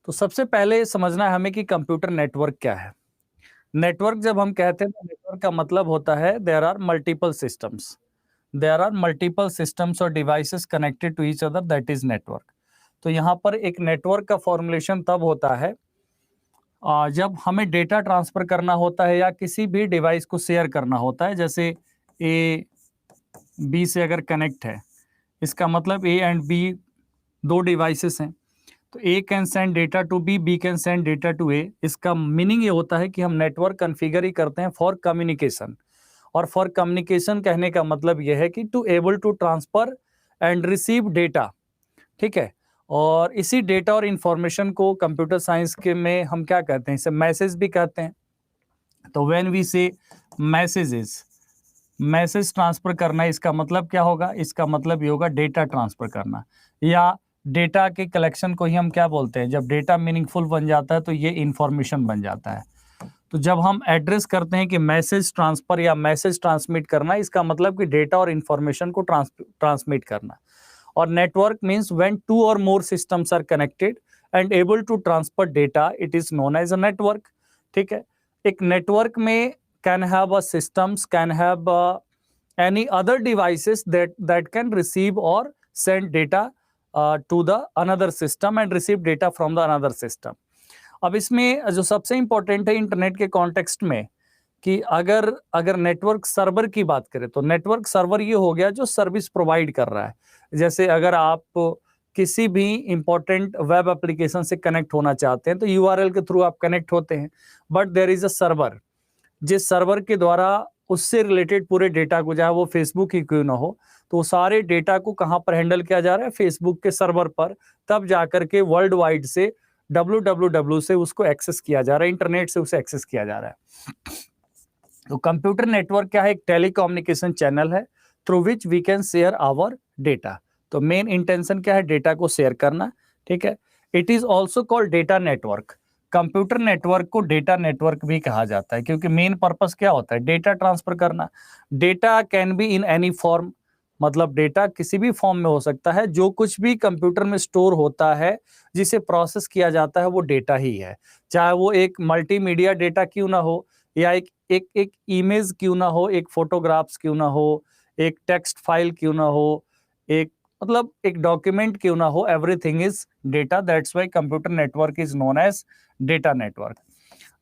तो सबसे पहले समझना है हमें कि कंप्यूटर नेटवर्क क्या है। नेटवर्क जब हम कहते हैं तो नेटवर्क का मतलब होता है देयर आर मल्टीपल सिस्टम्स और devices connected to each other, that is network. तो यहाँ पर एक नेटवर्क का फॉर्मुलेशन तब होता है जब हमें डेटा ट्रांसफर करना होता है या किसी भी डिवाइस को शेयर करना होता है। जैसे ए बी से अगर कनेक्ट है, इसका मतलब ए एंड बी दो डिवाइसेस हैं, तो A can send data to B, B can send data to A. इसका मीनिंग ये होता है कि हम नेटवर्क कॉन्फ़िगर ही करते हैं फॉर कम्युनिकेशन। और फॉर कम्युनिकेशन कहने का मतलब यह है कि to able to transfer and receive data, ठीक है। और इसी डेटा और इंफॉर्मेशन को कंप्यूटर साइंस के में हम क्या कहते हैं, इसे मैसेज भी कहते हैं। तो व्हेन वी से मैसेजेस, मैसेज ट्रांसफर करना, इसका मतलब क्या होगा? इसका मतलब ये होगा डेटा ट्रांसफर करना, या डेटा के कलेक्शन को ही हम क्या बोलते हैं, जब डेटा मीनिंगफुल बन जाता है तो ये इंफॉर्मेशन बन जाता है। तो जब हम एड्रेस करते हैं कि मैसेज ट्रांसफर या मैसेज ट्रांसमिट करना, इसका मतलब कि डेटा और इंफॉर्मेशन को ट्रांसमिट करना। और नेटवर्क मीन्स व्हेन टू और more systems are connected and able to transfer data, it is known as a network, ठीक है। एक नेटवर्क में can have a systems, can have any other devices that can receive or send data to the another system and receive data from the another system. अब इसमें जो सबसे important है internet के कॉन्टेक्स्ट में, कि अगर नेटवर्क सर्वर की बात करें तो नेटवर्क सर्वर ये हो गया जो सर्विस प्रोवाइड कर रहा है। जैसे अगर आप किसी भी इंपॉर्टेंट वेब एप्लीकेशन से कनेक्ट होना चाहते हैं तो यूआरएल के थ्रू आप कनेक्ट होते हैं, but there is a server, जिस सर्वर के द्वारा उससे रिलेटेड पूरे डेटा को, चाहे वो फेसबुक ही क्यों ना हो, तो सारे डेटा को कहाँ पर हैंडल किया जा रहा है? फेसबुक के सर्वर पर। तब जाकर के वर्ल्ड वाइड से www से उसको एक्सेस किया जा रहा है, इंटरनेट से उसे एक्सेस किया जा रहा है। तो कंप्यूटर नेटवर्क क्या है? एक टेलीकम्युनिकेशन चैनल है through which we can share our data. तो मेन इंटेंशन क्या है? डेटा को शेयर करना, ठीक है। It is also called data network. Computer network को डेटा नेटवर्क भी कहा जाता है, क्योंकि मेन पर्पस क्या होता है? डेटा ट्रांसफर करना। Data can be in any form, मतलब डेटा किसी भी फॉर्म में हो सकता है। जो कुछ भी कंप्यूटर में स्टोर होता है, जिसे प्रोसेस किया जाता है, वो डेटा ही है। चाहे वो एक मल्टीमीडिया डेटा क्यों ना हो, या एक इमेज क्यों ना हो, एक फोटोग्राफ्स क्यों ना हो, एक टेक्स्ट फाइल क्यों ना हो, एक मतलब एक डॉक्यूमेंट क्यों ना हो, everything is data. That's why computer network is known as data network.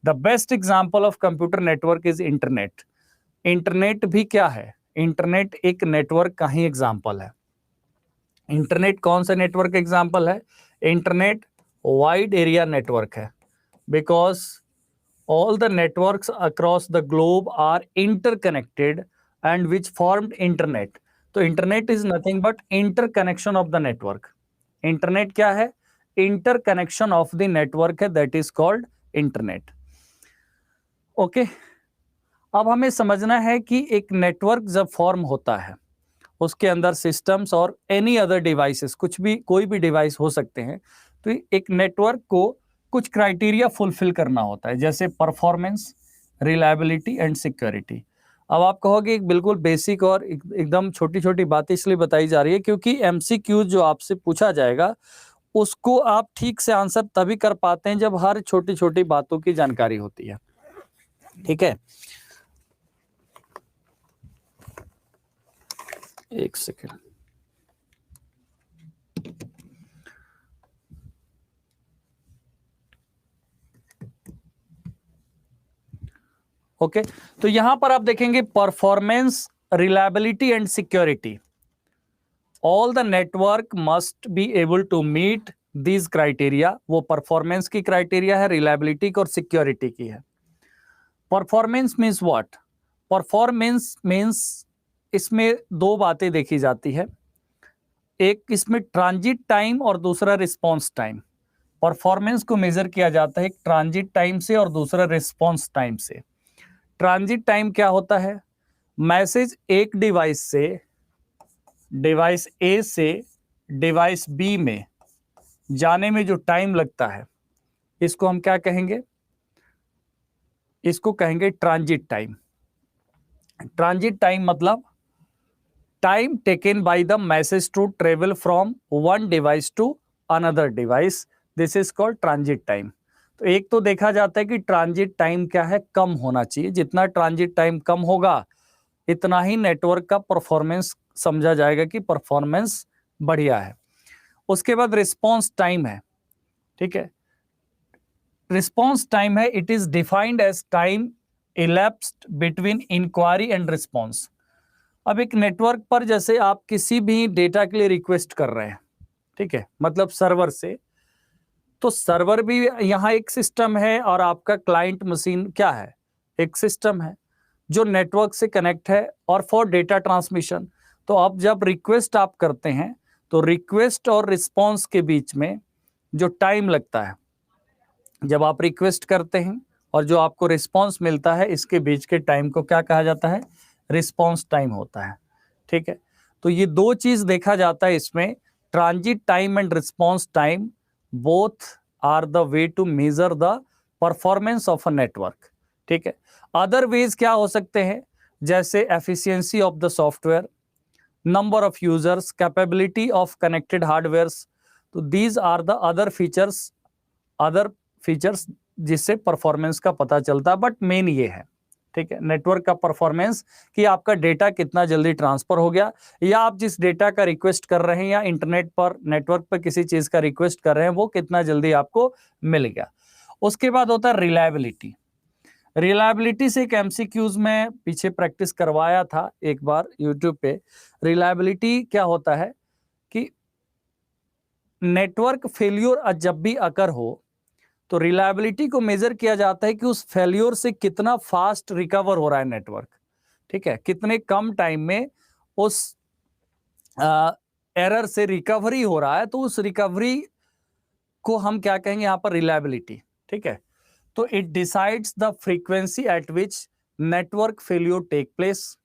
The best example of computer network is internet. Internet भी क्या है? इंटरनेट एक नेटवर्क का ही एग्जांपल है। इंटरनेट कौन सा नेटवर्क एग्जांपल है? इंटरनेट वाइड एरिया नेटवर्क है, because all the networks across the globe are interconnected and which formed internet. तो internet is nothing but interconnection of the network. internet क्या है? interconnection of the network है, that is called internet. Okay, अब हमें समझना है कि एक नेटवर्क जब फॉर्म होता है, उसके अंदर सिस्टम्स और एनी अदर डिवाइसेस, कुछ भी, कोई भी डिवाइस हो सकते हैं। तो एक नेटवर्क को कुछ क्राइटेरिया फुलफिल करना होता है, जैसे परफॉर्मेंस, रिलायबिलिटी एंड सिक्योरिटी। अब आप कहोगे एक बिल्कुल बेसिक और एकदम छोटी छोटी बातें इसलिए बताई जा रही है क्योंकि एमसीक्यू जो आपसे पूछा जाएगा उसको आप ठीक से आंसर तभी कर पाते हैं जब हर छोटी छोटी बातों की जानकारी होती है, ठीक है। एक सेकेंड। ओके, तो यहां पर आप देखेंगे performance, reliability and security. All the network must be able to meet these criteria. वो परफॉर्मेंस की क्राइटेरिया है, रिलायबिलिटी की और सिक्योरिटी की है। Performance means what? Performance means इसमें दो बातें देखी जाती है, एक इसमें ट्रांजिट टाइम और दूसरा रिस्पॉन्स टाइम। परफॉर्मेंस को मेजर किया जाता है एक ट्रांजिट टाइम से और दूसरा रिस्पॉन्स टाइम से। ट्रांजिट टाइम क्या होता है? मैसेज एक डिवाइस से, डिवाइस ए से डिवाइस बी में जाने में जो टाइम लगता है, इसको हम क्या कहेंगे? इसको कहेंगे ट्रांजिट टाइम। ट्रांजिट टाइम मतलब time taken by the message to travel from one device to another device, this is called transit time. तो एक तो देखा जाता है कि ट्रांजिट टाइम क्या है, कम होना चाहिए। जितना ट्रांजिट टाइम कम होगा इतना ही नेटवर्क का परफॉर्मेंस समझा जाएगा कि परफॉर्मेंस बढ़िया है। उसके बाद रिस्पॉन्स टाइम है, ठीक है। रिस्पॉन्स टाइम है, it is defined as time elapsed between inquiry and response. अब एक नेटवर्क पर जैसे आप किसी भी डेटा के लिए रिक्वेस्ट कर रहे हैं, ठीक है, मतलब सर्वर से, तो सर्वर भी यहाँ एक सिस्टम है और आपका क्लाइंट मशीन क्या है, एक सिस्टम है जो नेटवर्क से कनेक्ट है और फॉर डेटा ट्रांसमिशन। तो अब जब रिक्वेस्ट आप करते हैं तो रिक्वेस्ट और रिस्पॉन्स के बीच में जो टाइम लगता है, जब आप रिक्वेस्ट करते हैं और जो आपको रिस्पॉन्स मिलता है, इसके बीच के टाइम को क्या कहा जाता है, रिस्पॉन्स टाइम होता है, ठीक है। तो ये दो चीज देखा जाता है इसमें, transit time and response time, both are the way to measure the performance of a network, ठीक है। अदर वेज क्या हो सकते हैं, जैसे efficiency of the software, number of users, capability of connected hardwares. तो these are the other features जिससे performance का पता चलता है, बट मेन ये है, ठीक है, नेटवर्क का परफॉर्मेंस, कि आपका डेटा कितना जल्दी ट्रांसफर हो गया, या आप जिस डेटा का रिक्वेस्ट कर रहे हैं या इंटरनेट पर नेटवर्क पर किसी चीज का रिक्वेस्ट कर रहे हैं वो कितना जल्दी आपको मिल गया। उसके बाद होता है रिलायबिलिटी। रिलायबिलिटी से एक एमसीक्यूज में पीछे प्रैक्टिस करवाया था एक बार यूट्यूब पे। रिलायबिलिटी क्या होता है कि नेटवर्क फेल्योर जब भी अकर हो तो रिलायबिलिटी को मेजर किया जाता है कि उस फेल्योर से कितना फास्ट रिकवर हो रहा है नेटवर्क, ठीक है, कितने कम टाइम में उस एरर से रिकवरी हो रहा है। तो उस रिकवरी को हम क्या कहेंगे यहाँ पर, रिलायबिलिटी, ठीक है। तो it decides the frequency at which network failure take place.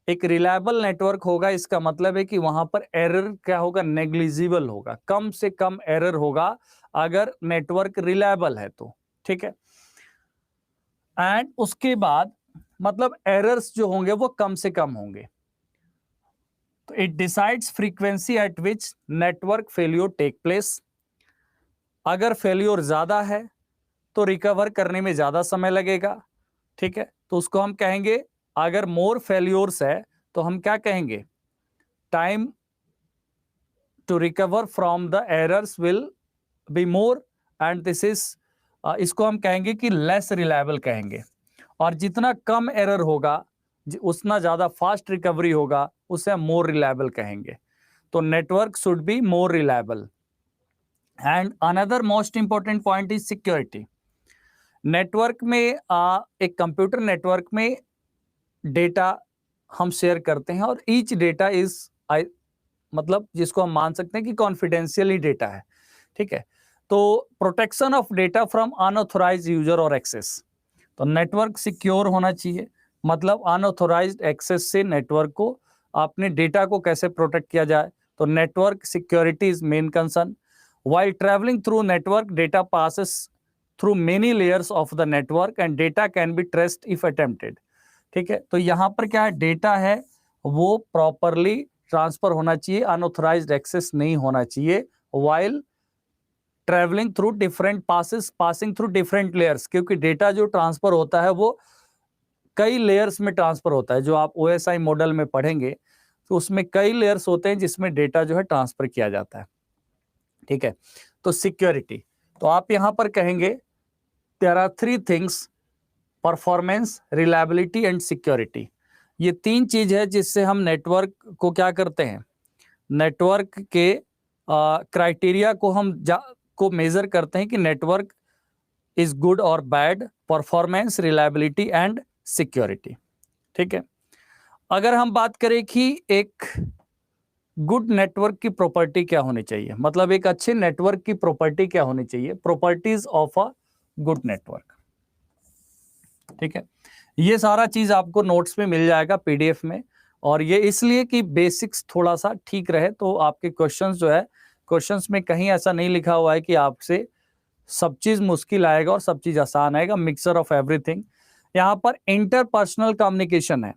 एक रिलायबल नेटवर्क होगा, इसका मतलब है कि वहां पर एरर क्या होगा, नेग्लिजिबल होगा, कम से कम एरर होगा अगर नेटवर्क रिलायबल है तो, ठीक है। एंड उसके बाद मतलब एरर्स जो होंगे वो कम से कम होंगे। तो it decides frequency at which network failure take place. अगर फेल्योर ज्यादा है तो रिकवर करने में ज्यादा समय लगेगा, ठीक है, तो उसको हम कहेंगे, अगर मोर फेल्योर्स है तो हम क्या कहेंगे, time to recover from the errors will be more, and this is, इसको हम कहेंगे कि लेस रिलायबल कहेंगे। और जितना कम एरर होगा उतना ज्यादा फास्ट रिकवरी होगा, उसे हम मोर रिलायबल कहेंगे। तो network should be more reliable. And another most important point is security. Network में एक कंप्यूटर नेटवर्क में डेटा हम शेयर करते हैं और ईच डेटा इज मतलब जिसको हम मान सकते हैं कि कॉन्फिडेंशियल ही डेटा है, ठीक है। तो protection of data from unauthorised user और एक्सेस। तो नेटवर्क सिक्योर होना चाहिए, मतलब अनऑथोराइज्ड एक्सेस से नेटवर्क को, अपने डेटा को कैसे प्रोटेक्ट किया जाए। तो network security is main concern. While travelling through network data passes through many layers of the network and data can be traced if attempted, ठीक है। तो यहाँ पर क्या है, डेटा है वो प्रॉपरली ट्रांसफर होना चाहिए, अनऑथराइज्ड एक्सेस नहीं होना चाहिए, while travelling through different passing through different layers, क्योंकि डेटा जो ट्रांसफर होता है वो कई लेयर्स में ट्रांसफर होता है। जो आप ओएसआई मॉडल में पढ़ेंगे तो उसमें कई लेयर्स होते हैं जिसमें डेटा जो है ट्रांसफर किया जाता है, ठीक है। तो सिक्योरिटी, तो आप यहां पर कहेंगे there are three things, performance, reliability and security. ये तीन चीज है जिससे हम नेटवर्क को क्या करते हैं, नेटवर्क के क्राइटेरिया को हम को मेजर करते हैं कि नेटवर्क इज गुड और bad, performance, reliability and security, ठीक है। अगर हम बात करें कि एक गुड नेटवर्क की प्रॉपर्टी क्या होनी चाहिए, मतलब एक अच्छे नेटवर्क की प्रॉपर्टी क्या होनी चाहिए, properties of a good network, ठीक है। ये सारा चीज आपको नोट्स में मिल जाएगा पीडीएफ में, और ये इसलिए कि बेसिक्स थोड़ा सा ठीक रहे। तो आपके क्वेश्चंस जो है, क्वेश्चंस में कहीं ऐसा नहीं लिखा हुआ है कि आपसे सब चीज मुश्किल आएगा और सब चीज आसान आएगा, मिक्सचर ऑफ एवरीथिंग। यहाँ पर इंटरपर्सनल कम्युनिकेशन है।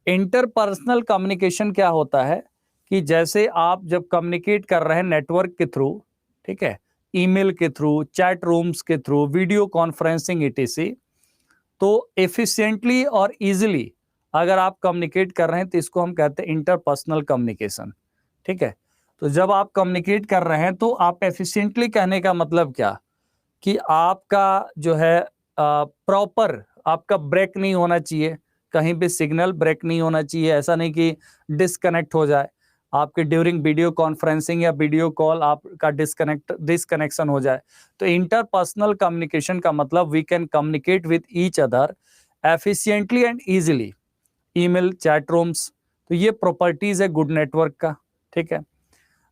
इंटरपर्सनल कम्युनिकेशन क्या होता है कि जैसे आप जब कम्युनिकेट कर रहे हैं नेटवर्क के थ्रू, ठीक है, ईमेल के थ्रू, चैट रूम्स के थ्रू, वीडियो कॉन्फ्रेंसिंग etc, तो एफिशिएंटली और इजीली अगर आप कम्युनिकेट कर रहे हैं तो इसको हम कहते हैं इंटरपर्सनल कम्युनिकेशन। ठीक है, तो जब आप कम्युनिकेट कर रहे हैं तो आप एफिशिएंटली कहने का मतलब क्या कि आपका जो है प्रॉपर आपका ब्रेक नहीं होना चाहिए, कहीं भी सिग्नल ब्रेक नहीं होना चाहिए, ऐसा नहीं कि डिस्कनेक्ट हो जाए आपके ड्यूरिंग वीडियो कॉन्फ्रेंसिंग या वीडियो कॉल आपका डिस्कनेक्शन हो जाए। तो इंटरपर्सनल कम्युनिकेशन का मतलब we can communicate with each other efficiently and easily, email, chat rooms. तो ये प्रॉपर्टीज है गुड नेटवर्क का। ठीक है,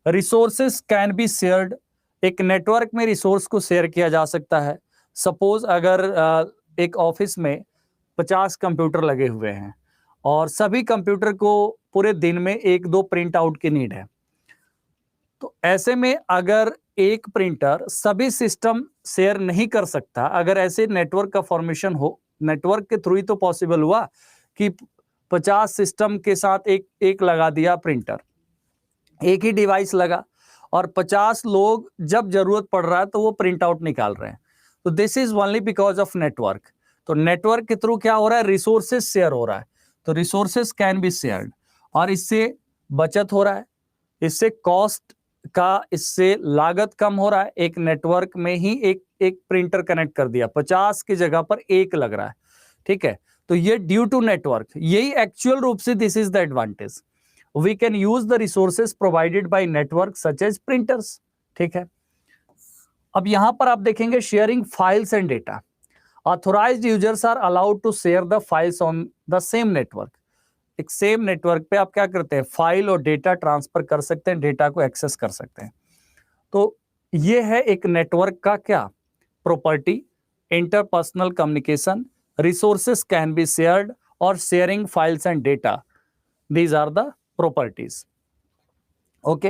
रिसोर्सेस कैन बी शेयर्ड, एक नेटवर्क में रिसोर्स को शेयर किया जा सकता है। सपोज अगर एक ऑफिस में 50 कंप्यूटर लगे हुए हैं और सभी कंप्यूटर को पूरे दिन में 1-2 प्रिंट आउट की नीड है, तो ऐसे में अगर एक प्रिंटर सभी सिस्टम शेयर नहीं कर सकता, अगर ऐसे नेटवर्क का फॉर्मेशन हो, नेटवर्क के थ्रू ही तो पॉसिबल हुआ कि 50 सिस्टम के साथ एक लगा दिया प्रिंटर, एक ही डिवाइस लगा और 50 लोग जब जरूरत पड़ रहा है तो वो प्रिंट आउट निकाल रहे हैं। तो this is only because of network. तो नेटवर्क के थ्रू क्या हो रहा है, रिसोर्सेस शेयर हो रहा है। तो रिसोर्सेस कैन बी शेयर्ड और इससे बचत हो रहा है, इससे कॉस्ट का, इससे लागत कम हो रहा है। एक नेटवर्क में ही एक प्रिंटर कनेक्ट कर दिया, 50 की जगह पर एक लग रहा है। ठीक है, तो ये ड्यू टू नेटवर्क, यही एक्चुअल रूप से this is the advantage. We can use the resources provided by network such as printers। ठीक है, अब यहां पर आप देखेंगे sharing files and data. Authorized users are allowed to share the files on the same network. एक same network पे आप क्या करते हैं, फाइल और डेटा ट्रांसफर कर सकते हैं, डेटा को एक्सेस कर सकते हैं। तो ये है एक नेटवर्क का क्या property, interpersonal communication, resources can be shared और sharing files and data, these are the properties. Okay,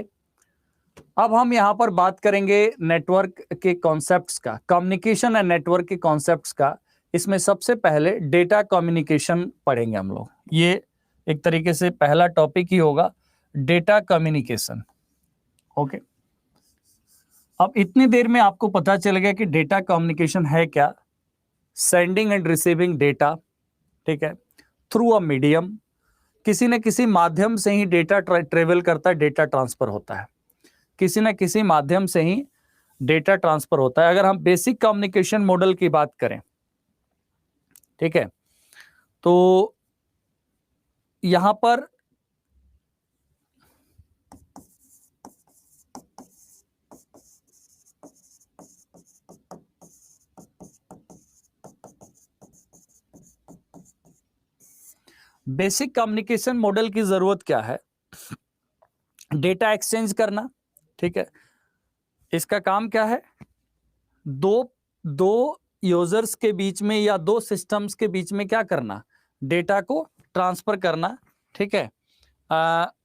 अब हम यहां पर बात करेंगे नेटवर्क के कॉन्सेप्ट्स का, कम्युनिकेशन एंड नेटवर्क के कॉन्सेप्ट्स का। इसमें सबसे पहले डेटा कम्युनिकेशन पढ़ेंगे हम लोग, ये एक तरीके से पहला टॉपिक ही होगा, डेटा कम्युनिकेशन। ओके, अब इतनी देर में आपको पता चल गया कि डेटा कम्युनिकेशन है क्या, सेंडिंग एंड रिसीविंग डेटा। ठीक है, थ्रू अ मीडियम, किसी न किसी माध्यम से ही डेटा ट्रेवल करता है, डेटा ट्रांसफर होता है, किसी न किसी माध्यम से ही डेटा ट्रांसफर होता है। अगर हम बेसिक कम्युनिकेशन मॉडल की बात करें, ठीक है, तो यहां पर बेसिक कम्युनिकेशन मॉडल की जरूरत क्या है, डेटा एक्सचेंज करना। ठीक है, इसका काम क्या है, दो यूजर्स के बीच में या दो सिस्टम्स के बीच में क्या करना, डेटा को ट्रांसफर करना। ठीक है,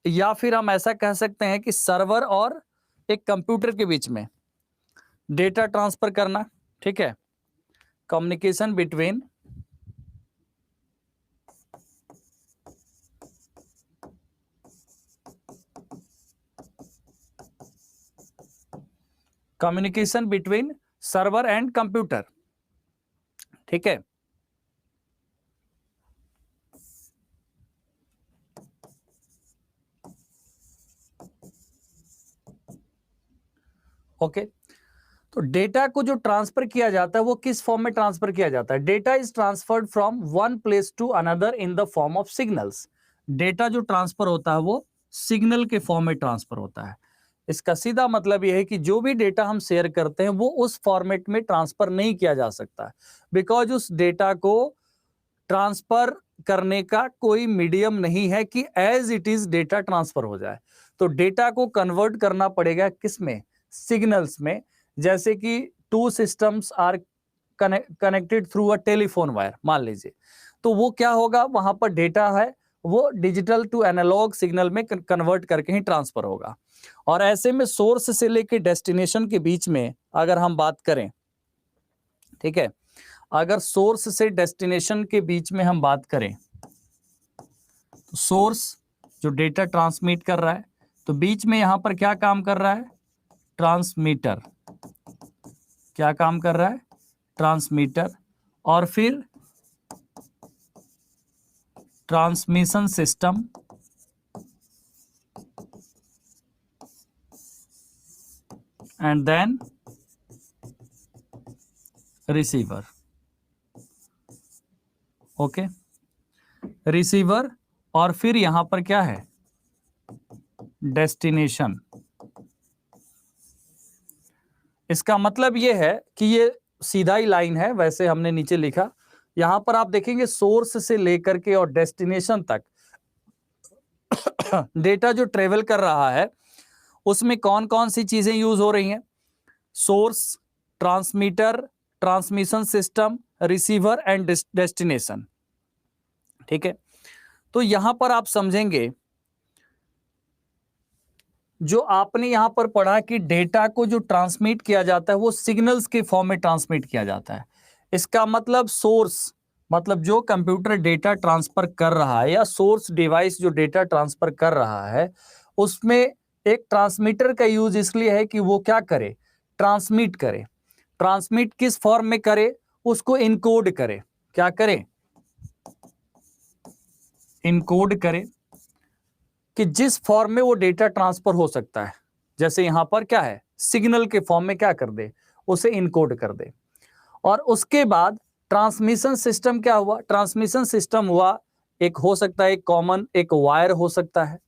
या फिर हम ऐसा कह सकते हैं कि सर्वर और एक कंप्यूटर के बीच में डेटा ट्रांसफर करना। ठीक है, communication between server and computer. ठीक है, ओके, तो डेटा को जो ट्रांसफर किया जाता है वो किस फॉर्म में ट्रांसफर किया जाता है, data is transferred from one place to another in the form of signals. Data जो ट्रांसफर होता है वो सिग्नल के फॉर्म में ट्रांसफर होता है। इसका सीधा मतलब यह है कि जो भी डेटा हम शेयर करते हैं वो उस फॉर्मेट में ट्रांसफर नहीं किया जा सकता, बिकॉज उस डेटा को ट्रांसफर करने का कोई मीडियम नहीं है कि as it is data transfer हो जाए। तो डेटा को कन्वर्ट करना पड़ेगा किसमें, सिग्नल्स में। जैसे कि two systems are connected through a telephone wire मान लीजिए, तो वो क्या होगा, वहां पर डेटा है वो डिजिटल टू एनालॉग सिग्नल में कन्वर्ट करके ही ट्रांसफर होगा। और ऐसे में सोर्स से लेकर डेस्टिनेशन के बीच में अगर हम बात करें, ठीक है, अगर सोर्स से डेस्टिनेशन के बीच में हम बात करें, तो सोर्स जो डेटा ट्रांसमिट कर रहा है, तो बीच में यहां पर क्या काम कर रहा है, ट्रांसमीटर। क्या काम कर रहा है? ट्रांसमीटर, और फिर transmission system, and then receiver. Okay, receiver, और फिर यहां पर क्या है? डेस्टिनेशन। इसका मतलब ये है कि ये सीधा ही लाइन है, वैसे हमने नीचे लिखा। यहां पर आप देखेंगे सोर्स से लेकर के और डेस्टिनेशन तक डेटा जो ट्रेवल कर रहा है उसमें कौन कौन सी चीजें यूज हो रही हैं? Source, transmitter, transmission system, receiver and destination. ठीक है, तो यहां पर आप समझेंगे जो आपने यहां पर पढ़ा कि डेटा को जो ट्रांसमिट किया जाता है वो सिग्नल्स के फॉर्म में ट्रांसमिट किया जाता है। इसका मतलब सोर्स, मतलब जो कंप्यूटर डेटा ट्रांसफर कर रहा है या सोर्स डिवाइस जो डेटा ट्रांसफर कर रहा है उसमें एक ट्रांसमीटर का यूज इसलिए है कि वो क्या करे? ट्रांसमिट करे। ट्रांसमिट किस फॉर्म में करे? उसको इनकोड करे। क्या करे? इनकोड करे कि जिस फॉर्म में वो डेटा ट्रांसफर हो सकता है। जैसे यहां पर क्या है? सिग्नल के फॉर्म में क्या कर दे? उसे इनकोड कर दे। और उसके बाद ट्रांसमिशन सिस्टम क्या हुआ? ट्रांसमिशन सिस्टम हुआ, एक हो सकता है एक कॉमन एक वायर हो सकता है,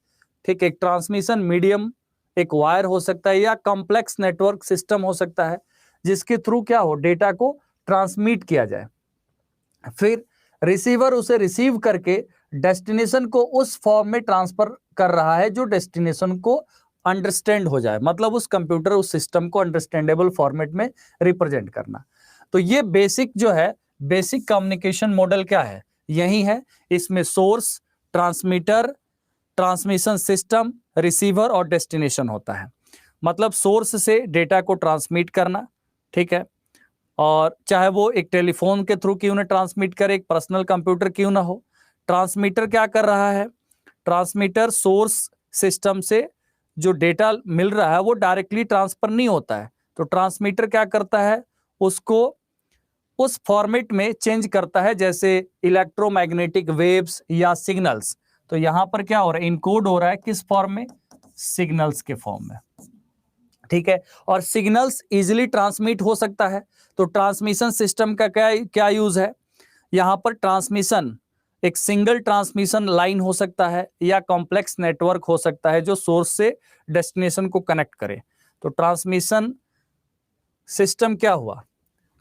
ठीक है, एक ट्रांसमिशन मीडियम एक वायर हो सकता है, या कॉम्प्लेक्स नेटवर्क सिस्टम हो सकता है जिसके थ्रू क्या हो? डेटा को ट्रांसमिट किया जाए। फिर रिसीवर उसे रिसीव करके डेस्टिनेशन को उस फॉर्म में ट्रांसफर कर रहा है जो डेस्टिनेशन को अंडरस्टैंड हो जाए, मतलब उस कंप्यूटर उस सिस्टम को अंडरस्टैंडेबल फॉर्मेट में रिप्रेजेंट करना। तो ये बेसिक जो है, बेसिक कम्युनिकेशन मॉडल क्या है? यही है। इसमें source, transmitter, transmission system, receiver और डेस्टिनेशन होता है। मतलब सोर्स से डेटा को ट्रांसमिट करना, ठीक है, और चाहे वो एक टेलीफोन के थ्रू क्यों ना ट्रांसमिट करे, एक पर्सनल कंप्यूटर क्यों ना हो। ट्रांसमीटर क्या कर रहा है? ट्रांसमीटर सोर्स सिस्टम से जो डेटा मिल रहा है वो डायरेक्टली ट्रांसफर नहीं होता है, तो ट्रांसमीटर क्या करता है? उसको उस फॉर्मेट में चेंज करता है, जैसे इलेक्ट्रोमैग्नेटिक वेव्स या सिग्नल्स। तो यहां पर क्या हो रहा है? इनकोड हो रहा है किस फॉर्म में? सिग्नल्स के फॉर्म में, ठीक है। और सिग्नल्स इजीली ट्रांसमिट हो सकता है, तो ट्रांसमिशन सिस्टम का क्या क्या यूज है? यहां पर ट्रांसमिशन एक सिंगल ट्रांसमिशन लाइन हो सकता है या कॉम्प्लेक्स नेटवर्क हो सकता है जो सोर्स से डेस्टिनेशन को कनेक्ट करे। तो ट्रांसमिशन सिस्टम क्या हुआ?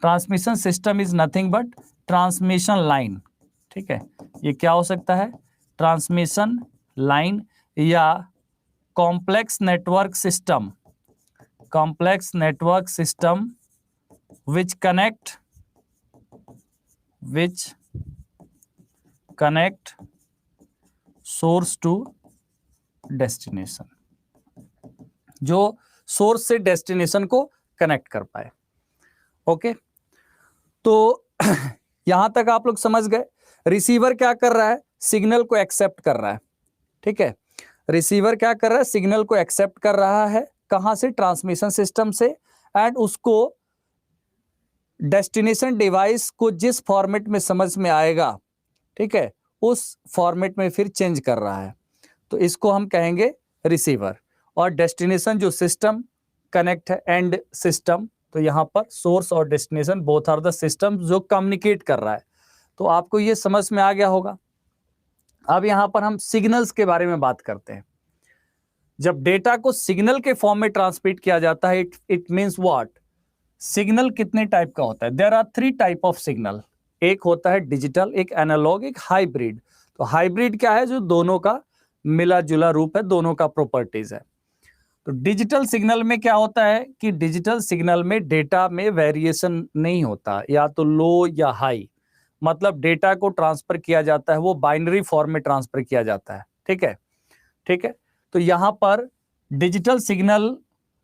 Transmission system is nothing but transmission line, ठीक है। ये क्या हो सकता है? ट्रांसमिशन लाइन या complex network system, complex network system which connect source to destination, जो सोर्स से डेस्टिनेशन को कनेक्ट कर पाए। ओके, तो यहां तक आप लोग समझ गए। रिसीवर क्या कर रहा है? सिग्नल को एक्सेप्ट कर रहा है, ठीक है। रिसीवर क्या कर रहा है? सिग्नल को एक्सेप्ट कर रहा है। कहां से? ट्रांसमिशन सिस्टम से। एंड उसको डेस्टिनेशन डिवाइस को जिस फॉर्मेट में समझ में आएगा, ठीक है, उस फॉर्मेट में फिर चेंज कर रहा है, तो इसको हम कहेंगे रिसीवर। और डेस्टिनेशन जो सिस्टम कनेक्ट है, एंड सिस्टम, तो यहां पर सोर्स और destination both are the system जो कम्युनिकेट कर रहा है। तो आपको ये समझ में आ गया होगा। अब यहां पर हम सिग्नल्स के बारे में बात करते हैं। जब डेटा को सिग्नल के फॉर्म में ट्रांसमिट किया जाता है, इट मींस व्हाट? सिग्नल कितने टाइप का होता है? There are 3 type of signal. एक होता है डिजिटल, एक एनालॉग, एक हाइब्रिड। तो हाइब्रिड क्या है? जो दोनों का मिला जुला रूप है, दोनों का प्रॉपर्टीज है। तो डिजिटल सिग्नल में क्या होता है कि डिजिटल सिग्नल में डेटा में वेरिएशन नहीं होता, या तो लो या हाई। मतलब डेटा को ट्रांसफर किया जाता है वो बाइनरी फॉर्म में ट्रांसफर किया जाता है, ठीक है, ठीक है। तो यहां पर डिजिटल सिग्नल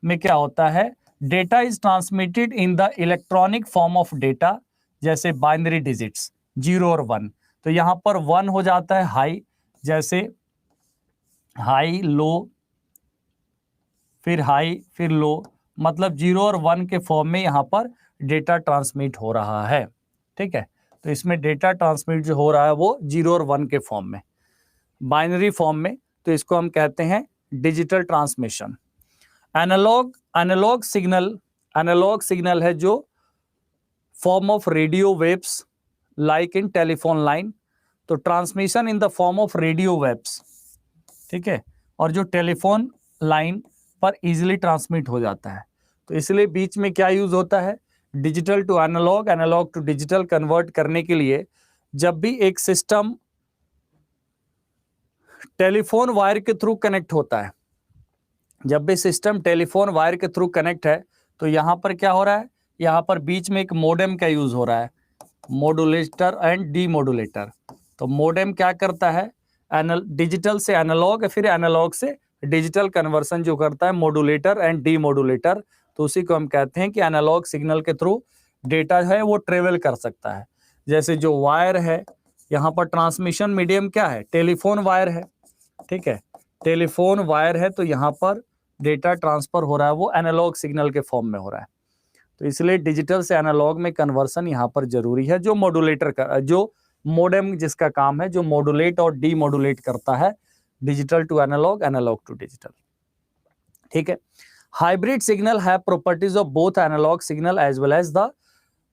में क्या होता है? Data is transmitted in the electronic form of data, जैसे बाइनरी डिजिट्स 0 और 1। तो यहां पर 1 हो जाता है हाई, जैसे हाई लो, फिर हाई फिर लो, मतलब 0 और 1 के फॉर्म में यहां पर डेटा ट्रांसमिट हो रहा है। ठीक है, तो इसमें डेटा ट्रांसमिट जो हो रहा है वो 0 और 1 के फॉर्म में, बाइनरी फॉर्म में, तो इसको हम कहते हैं डिजिटल ट्रांसमिशन। एनालॉग सिग्नल है जो form of radio waves like in telephone line, तो transmission in the form of radio waves, ठीक है, और जो टेलीफोन लाइन पर इजीली ट्रांसमिट हो जाता है। तो इसलिए बीच में क्या यूज होता है, digital to analog, analog to digital convert करने के लिए जब भी एक सिस्टम टेलीफोन वायर के थ्रू कनेक्ट होता है, जब भी सिस्टम टेलीफोन वायर के थ्रू कनेक्ट है, तो यहां पर क्या हो रहा है, यहां पर बीच में एक मोडेम का यूज हो रहा है, मॉड्यूलेटर एंड डीमॉड्यूलेटर। तो मोडेम क्या करता है, डिजिटल से एनालॉग, फिर एनालॉग से डिजिटल कन्वर्सन जो करता है मॉड्यूलेटर एंड डीमॉड्यूलेटर, तो उसी को हम कहते हैं कि एनालॉग सिग्नल के थ्रू डेटा है वो ट्रेवल कर सकता है। जैसे जो वायर है, यहाँ पर ट्रांसमिशन मीडियम क्या है, टेलीफोन वायर है, ठीक है, टेलीफोन वायर है, तो यहाँ पर डेटा ट्रांसफर हो रहा है वो एनालॉग सिग्नल के फॉर्म में हो रहा है। तो इसलिए डिजिटल से एनालॉग में कन्वर्सन यहाँ पर जरूरी है, जो मॉड्यूलेटर का, जो मोडेम जिसका काम है, जो मॉड्यूलेट और डीमॉड्यूलेट करता है digital to analog, analog to digital. ठीक है, हाइब्रिड सिग्नल है properties of both analog signal as well as the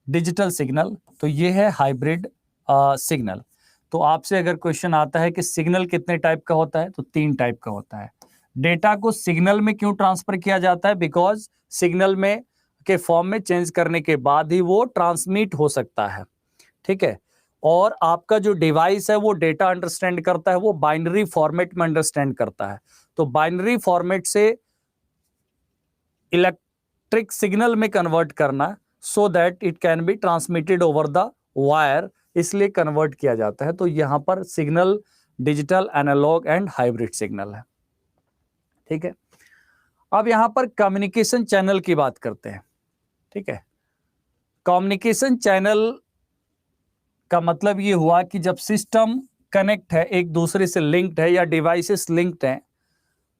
digital signal. तो ये है हाइब्रिड सिग्नल। तो आपसे अगर क्वेश्चन आता है कि सिग्नल कितने टाइप का होता है, तो 3 टाइप का होता है। डेटा को सिग्नल में क्यों ट्रांसफर किया जाता है, बिकॉज सिग्नल में के फॉर्म में चेंज करने के बाद ही वो ट्रांसमिट हो सकता है। ठीक है, और आपका जो डिवाइस है वो डेटा अंडरस्टैंड करता है, वो बाइनरी फॉर्मेट में अंडरस्टैंड करता है। तो बाइनरी फॉर्मेट से इलेक्ट्रिक सिग्नल में कन्वर्ट करना, so that it can be transmitted over the wire, इसलिए कन्वर्ट किया जाता है। तो यहां पर signal digital, analog and hybrid signal है। ठीक है, अब यहां पर कम्युनिकेशन चैनल की बात करते हैं। ठीक है, कम्युनिकेशन चैनल का मतलब ये हुआ कि जब सिस्टम कनेक्ट है, एक दूसरे से लिंक्ड है या डिवाइसेस लिंक्ड हैं,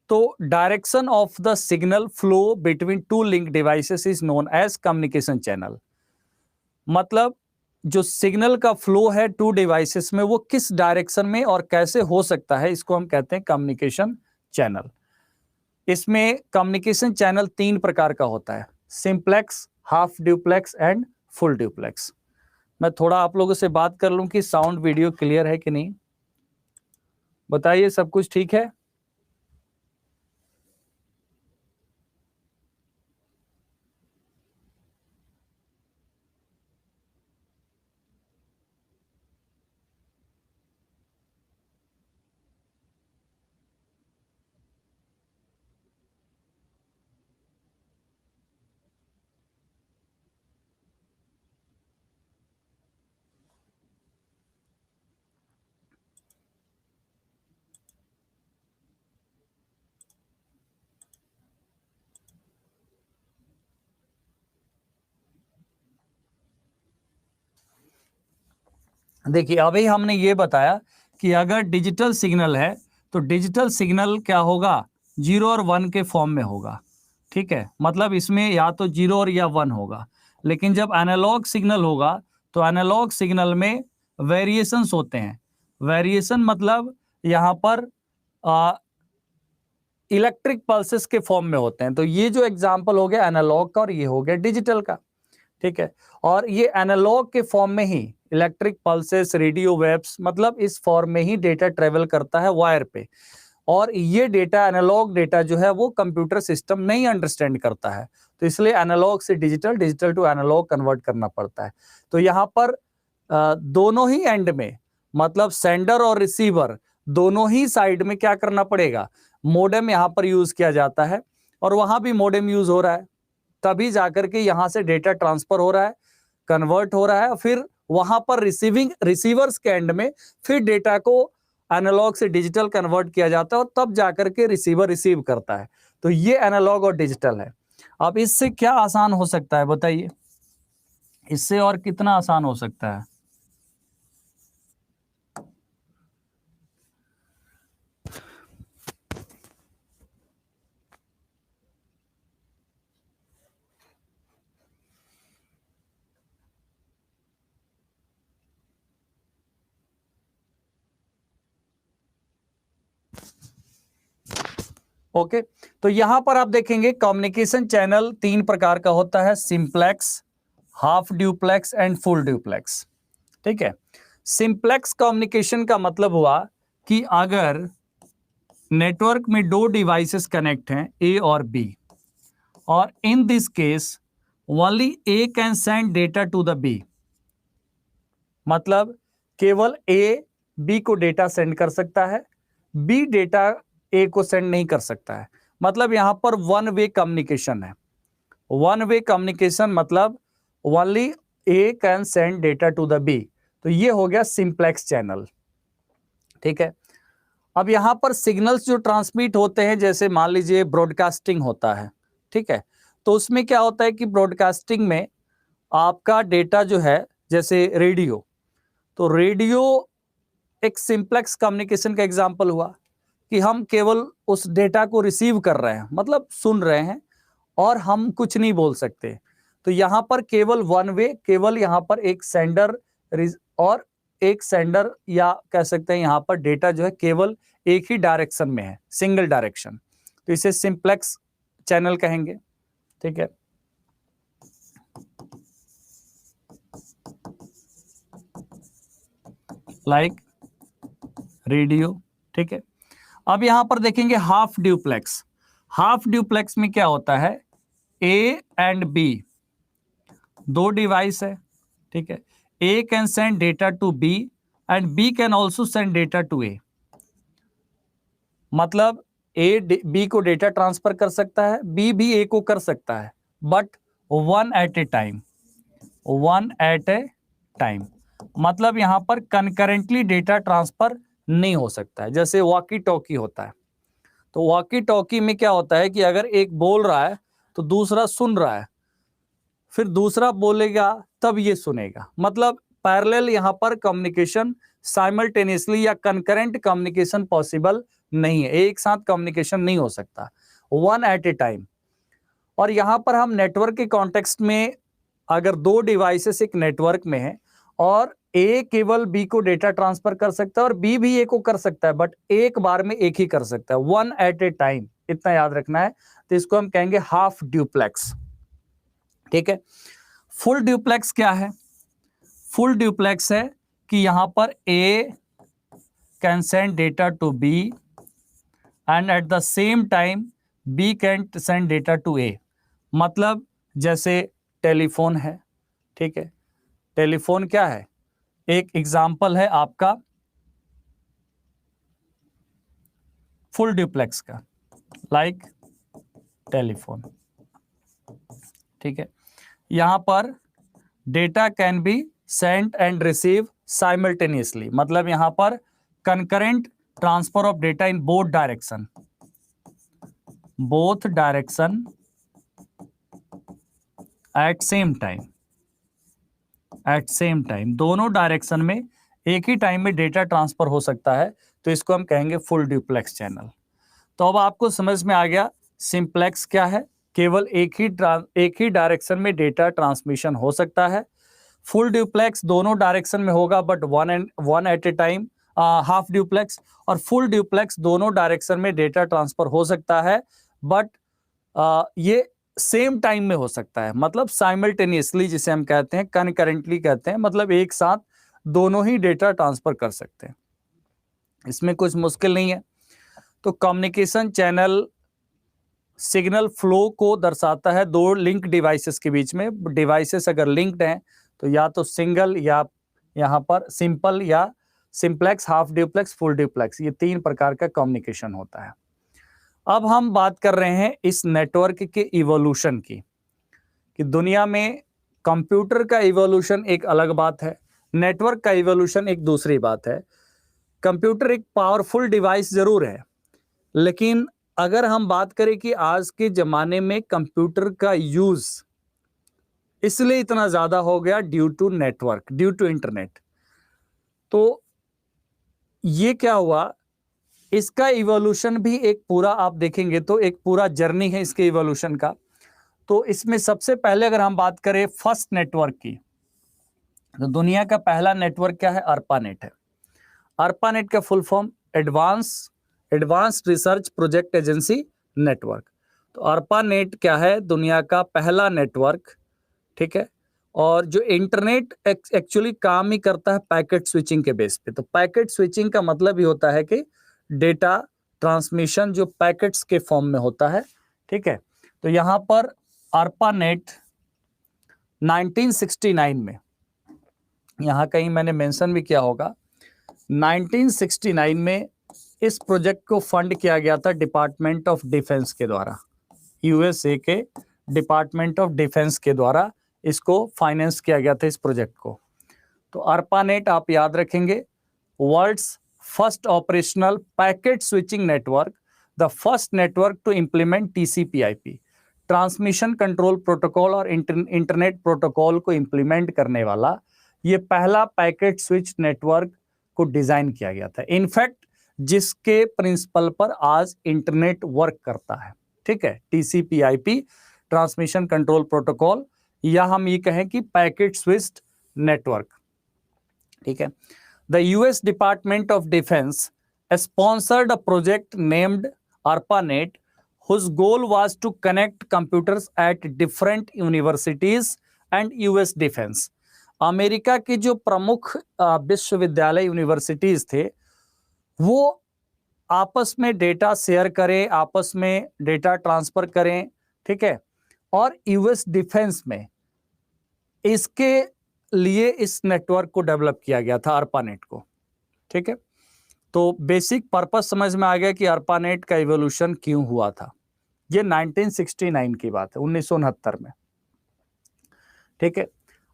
तो direction of the signal flow between two link devices is known as communication channel. मतलब जो सिग्नल का फ्लो है टू डिवाइसेस में, वो किस डायरेक्शन में और कैसे हो सकता है, इसको हम कहते हैं कम्युनिकेशन चैनल। इसमें कम्युनिकेशन चैनल 3 प्रकार का होता है, simplex, half duplex and full duplex. मैं थोड़ा आप लोगों से बात कर लूं कि साउंड वीडियो क्लियर है कि नहीं, बताइए, सब कुछ ठीक है? देखिए, अभी हमने ये बताया कि अगर डिजिटल सिग्नल है, तो डिजिटल सिग्नल क्या होगा, 0 और 1 के फॉर्म में होगा। ठीक है, मतलब इसमें या तो 0 और या 1 होगा। लेकिन जब एनालॉग सिग्नल होगा, तो एनालॉग सिग्नल में वेरिएशंस होते हैं। वेरिएशन मतलब यहाँ पर इलेक्ट्रिक पल्सेस के फॉर्म में होते हैं। तो ये जो एग्जांपल हो गया एनालॉग का और ये हो गया डिजिटल का। ठीक है, और ये एनालॉग के फॉर्म में ही इलेक्ट्रिक पल्सेस, रेडियो वेव्स, मतलब इस फॉर्म में ही डेटा ट्रेवल करता है वायर पे। और ये डेटा, एनालॉग डेटा जो है वो कंप्यूटर सिस्टम नहीं अंडरस्टैंड करता है, तो इसलिए एनालॉग से digital, digital to analog convert करना पड़ता है। तो यहाँ पर दोनों ही एंड में, मतलब सेंडर और रिसीवर दोनों ही साइड में क्या करना पड़ेगा, मोडेम यहाँ पर यूज किया जाता है, और वहां भी मोडेम यूज हो रहा है, तभी जाकर के यहां से डेटा ट्रांसफर हो रहा है, कन्वर्ट हो रहा है, फिर वहां पर रिसीवर्स के एंड में फिर डेटा को एनालॉग से डिजिटल कन्वर्ट किया जाता है, और तब जाकर के रिसीवर रिसीव करता है। तो ये एनालॉग और डिजिटल है। अब इससे क्या आसान हो सकता है, बताइए, इससे और कितना आसान हो सकता है? ओके, तो यहां पर आप देखेंगे कम्युनिकेशन चैनल 3 प्रकार का होता है, simplex, half duplex and full duplex. ठीक है, सिंप्लेक्स कम्युनिकेशन का मतलब हुआ कि अगर नेटवर्क में 2 डिवाइसेस कनेक्ट हैं, ए और बी, और in this case only A can send data to the B, मतलब केवल ए बी को डेटा सेंड कर सकता है, बी डेटा ए को सेंड नहीं कर सकता है। मतलब यहां पर वन वे कम्युनिकेशन है। वन वे कम्युनिकेशन मतलब only A can send data to the B, तो ये हो गया सिंप्लेक्स चैनल। ठीक है, अब यहां पर सिग्नल्स जो ट्रांसमिट होते हैं, जैसे मान लीजिए ब्रॉडकास्टिंग होता है, ठीक है, तो उसमें क्या होता है कि ब्रॉडकास्टिंग में आपका डेटा जो है, जैसे रेडियो, तो रेडियो एक सिंप्लेक्स कम्युनिकेशन का एग्जांपल हुआ कि हम केवल उस डेटा को रिसीव कर रहे हैं, मतलब सुन रहे हैं, और हम कुछ नहीं बोल सकते। तो यहां पर केवल वन वे, केवल यहां पर एक सेंडर और एक सेंडर, या कह सकते हैं यहां पर डेटा जो है केवल एक ही डायरेक्शन में है, सिंगल डायरेक्शन, तो इसे सिंप्लेक्स चैनल कहेंगे। ठीक है, लाइक रेडियो। ठीक है, अब यहां पर देखेंगे हाफ ड्यूप्लेक्स। हाफ ड्यूप्लेक्स में क्या होता है, ए एंड बी 2 डिवाइस है। ठीक है, A can send data to B and B can also send data to A, मतलब ए बी को डेटा ट्रांसफर कर सकता है, बी भी ए को कर सकता है, but one at a time, one at a time, मतलब यहां पर कंकरेंटली डेटा ट्रांसफर नहीं हो सकता है। जैसे वॉकी टॉकी होता है, तो वॉकी टॉकी में क्या होता है कि अगर एक बोल रहा है तो दूसरा सुन रहा है, फिर दूसरा बोलेगा तब ये सुनेगा, मतलब पैरेलल यहां पर कम्युनिकेशन साइमल्टेनियसली या कंकरेंट कम्युनिकेशन पॉसिबल नहीं है, एक साथ कम्युनिकेशन नहीं हो सकता, वन एट ए टाइम। और यहां पर हम नेटवर्क के कॉन्टेक्स्ट में, अगर 2 डिवाइसेस एक नेटवर्क में है और ए केवल बी को डेटा ट्रांसफर कर सकता है और बी भी ए को कर सकता है, बट एक बार में एक ही कर सकता है, वन एट ए टाइम, इतना याद रखना है। तो इसको हम कहेंगे हाफ ड्यूप्लेक्स। ठीक है, फुल ड्यूप्लेक्स क्या है? फुल ड्यूप्लेक्स है कि यहां पर A can send data to B and at the same time B can send data to A, मतलब जैसे टेलीफोन है। ठीक है, टेलीफोन क्या है, एक एग्जाम्पल है आपका फुल ड्यूप्लेक्स का, लाइक टेलीफोन। ठीक है, यहां पर data can be send and receive simultaneously, मतलब यहां पर concurrent transfer of data in both direction, both direction at same time, at same time, दोनों डायरेक्शन में एक ही टाइम में डेटा ट्रांसफर हो सकता है, तो इसको हम कहेंगे फुल ड्यूप्लेक्स चैनल। तो अब आपको समझ में आ गया सिंप्लेक्स क्या है, केवल एक ही डायरेक्शन में डेटा ट्रांसमिशन हो सकता है। फुल ड्यूप्लेक्स दोनों डायरेक्शन में होगा but one at a time, half duplex और फुल ड्यूप्लेक्स दोनों डायरेक्शन में डेटा ट्रांसफर हो सकता है, बट ये सेम टाइम में हो सकता है, मतलब साइमल्टेनियसली जिसे हम कहते हैं, कनकरेंटली कहते हैं, मतलब एक साथ दोनों ही डेटा ट्रांसफर कर सकते हैं, इसमें कुछ मुश्किल नहीं है। तो कम्युनिकेशन चैनल सिग्नल फ्लो को दर्शाता है 2 लिंक डिवाइसेस के बीच में। डिवाइसेस अगर लिंक्ड हैं तो या तो सिंगल, या यहां पर सिंपल, या simplex, half duplex, full duplex, ये 3 प्रकार का कम्युनिकेशन होता है। अब हम बात कर रहे हैं इस नेटवर्क के इवोल्यूशन की, कि दुनिया में कंप्यूटर का इवोल्यूशन एक अलग बात है, नेटवर्क का इवोल्यूशन एक दूसरी बात है। कंप्यूटर एक पावरफुल डिवाइस जरूर है, लेकिन अगर हम बात करें कि आज के जमाने में कंप्यूटर का यूज इसलिए इतना ज्यादा हो गया due to network, due to internet, तो ये क्या हुआ, इसका इवोल्यूशन भी एक पूरा आप देखेंगे तो एक पूरा जर्नी है इसके इवोल्यूशन का। तो इसमें सबसे पहले अगर हम बात करें फर्स्ट नेटवर्क की, तो दुनिया का पहला नेटवर्क क्या है, अर्पानेट है। अर्पानेट का full form advanced research project agency network. तो ARPANET क्या है? दुनिया का पहला नेटवर्क, ठीक है। और जो इंटरनेट एक्चुअली काम ही करता है पैकेट स्विचिंग के बेस पे। तो पैकेट स्विचिंग का मतलब ही होता है कि डेटा ट्रांसमिशन जो पैकेट्स के फॉर्म में होता है, ठीक है। तो यहां पर ARPANET 1969 में, यहां कहीं मैंने मेंशन भी किया होगा, 1969 में इस प्रोजेक्ट को फंड किया गया था डिपार्टमेंट ऑफ डिफेंस के द्वारा, यूएसए के डिपार्टमेंट ऑफ डिफेंस के द्वारा इसको फाइनेंस किया गया था इस प्रोजेक्ट को। तो ARPANET आप याद रखेंगे, world's first operational packet switching network, the first network to implement TCP/IP, transmission control protocol और इंटरनेट प्रोटोकॉल को इंप्लीमेंट करने वाला ये पहला पैकेट स्विच नेटवर्क को डिजाइन किया गया था। इनफैक्ट जिसके प्रिंसिपल पर आज इंटरनेट वर्क करता है, ठीक है। TCP/IP ट्रांसमिशन कंट्रोल प्रोटोकॉल, या हम ये कहें कि पैकेट स्विच्ड नेटवर्क, ठीक है। The US department of defence sponsored a project named ARPANET whose goal was to connect computers at different universities and US defense। America के जो प्रमुख विश्वविद्यालय यूनिवर्सिटीज थे वो आपस में डेटा शेयर करें, आपस में डेटा ट्रांसफर करें, ठीक है। और यूएस डिफेंस में इसके लिए इस नेटवर्क को डेवलप किया गया था, ARPANET को, ठीक है। तो बेसिक पर्पस समझ में आ गया कि ARPANET का इवोल्यूशन क्यों हुआ था। ये 1969 की बात है, 1969 में, ठीक है।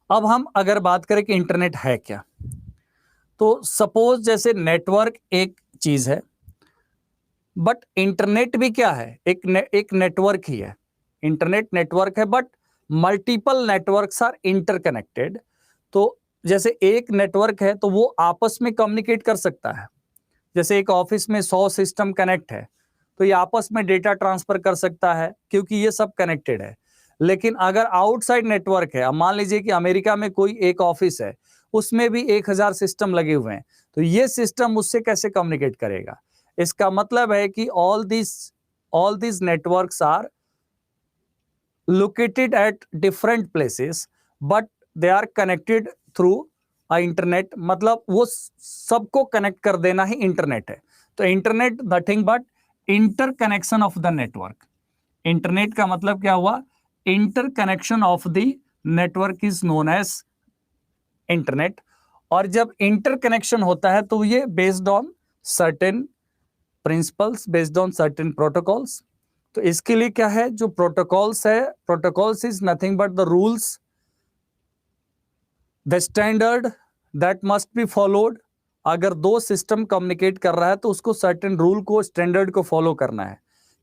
अब हम अगर बात करें कि इंटरनेट है क्या, तो सपोज जैसे नेटवर्क एक चीज है, बट इंटरनेट भी क्या है? एक नेटवर्क ही है। इंटरनेट नेटवर्क है, but multiple networks are interconnected. तो जैसे एक नेटवर्क है तो वो आपस में कम्युनिकेट कर सकता है। जैसे एक ऑफिस में 100 सिस्टम कनेक्ट है तो ये आपस में डेटा ट्रांसफर कर सकता है क्योंकि ये सब कनेक्टेड है। लेकिन अगर आउटसाइड नेटवर्क है, अब मान लीजिए कि अमेरिका में कोई एक ऑफिस है, उसमें भी 1000 सिस्टम लगे हुए हैं, तो ये सिस्टम उससे कैसे कम्युनिकेट करेगा? इसका मतलब है कि all these networks are located at different places but they are connected through internet. मतलब वो सबको कनेक्ट कर देना ही इंटरनेट है। तो internet nothing but interconnection of the network. Internet का मतलब क्या हुआ? Interconnection of the network is known as internet. और जब इंटरकनेक्शन होता है तो ये based on certain principles, based on certain protocols. तो इसके लिए क्या है? जो प्रोटोकॉल्स है, protocols is nothing but the rules, the standard that must be followed. अगर दो सिस्टम कम्युनिकेट कर रहा है तो उसको सर्टेन रूल को, स्टैंडर्ड को फॉलो करना है।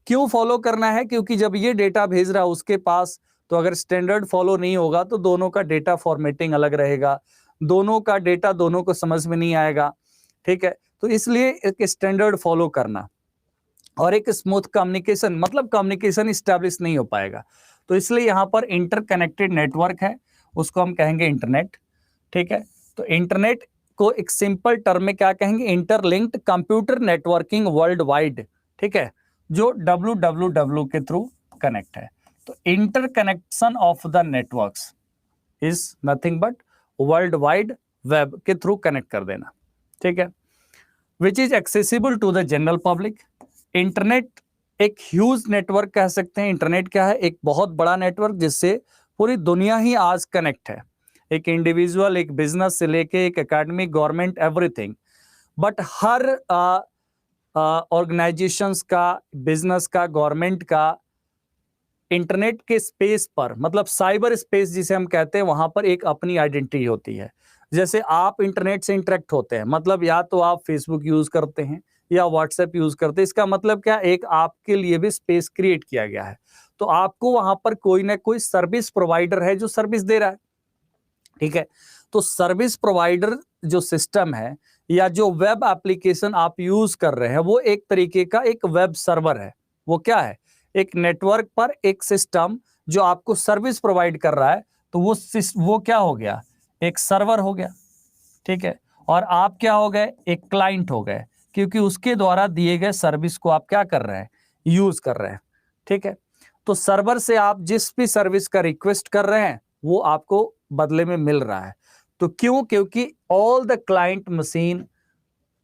क्यों फॉलो करना है? क्योंकि जब ये डेटा भेज रहा है उसके पास, तो अगर स्टैंडर्ड फॉलो नहीं होगा तो दोनों का डेटा फॉर्मेटिंग अलग रहेगा, दोनों का डेटा दोनों को समझ में नहीं आएगा, ठीक है। तो इसलिए एक स्टैंडर्ड फॉलो करना और एक स्मूथ कम्युनिकेशन, मतलब कम्युनिकेशन स्टैब्लिश नहीं हो पाएगा। तो इसलिए यहां पर इंटरकनेक्टेड नेटवर्क है, उसको हम कहेंगे इंटरनेट, ठीक है। तो इंटरनेट को एक सिंपल टर्म में क्या कहेंगे? Interlinked computer networking world wide, ठीक है, जो www के थ्रू कनेक्ट है। तो interconnection of the networks is nothing but world wide web के थ्रू कनेक्ट कर देना, ठीक है, which is accessible to the general public. Internet एक ह्यूज नेटवर्क कह सकते हैं। इंटरनेट क्या है? एक बहुत बड़ा नेटवर्क जिससे पूरी दुनिया ही आज कनेक्ट है। एक इंडिविजुअल, एक बिजनेस से लेके एक academic, government, everything. But her organisations का, बिजनेस का, गवर्नमेंट का इंटरनेट के स्पेस पर, मतलब साइबर स्पेस जिसे हम कहते हैं, वहां पर एक अपनी आइडेंटिटी होती है। जैसे आप इंटरनेट से इंटरेक्ट होते हैं, मतलब या तो आप फेसबुक यूज करते हैं या व्हाट्सएप यूज करते हैं। इसका मतलब क्या? एक आपके लिए भी स्पेस क्रिएट किया गया है। तो आपको वहां पर कोई ना कोई सर्विस प्रोवाइडर है जो सर्विस दे रहा है, ठीक है। तो सर्विस प्रोवाइडर जो सिस्टम है या जो वेब एप्लीकेशन आप यूज कर रहे हैं, वो एक तरीके का एक वेब सर्वर है। वो क्या है? एक नेटवर्क पर एक सिस्टम जो आपको सर्विस प्रोवाइड कर रहा है, तो वो क्या हो गया? एक सर्वर हो गया, ठीक है। और आप क्या हो गए? एक क्लाइंट हो गए, क्योंकि उसके द्वारा दिए गए सर्विस को आप क्या कर रहे हैं? यूज कर रहे हैं। ठीक है। तो सर्वर से आप जिस भी सर्विस का रिक्वेस्ट कर रहे हैं वो आपको बदले में मिल रहा है। तो क्यों? क्योंकि all the client machine,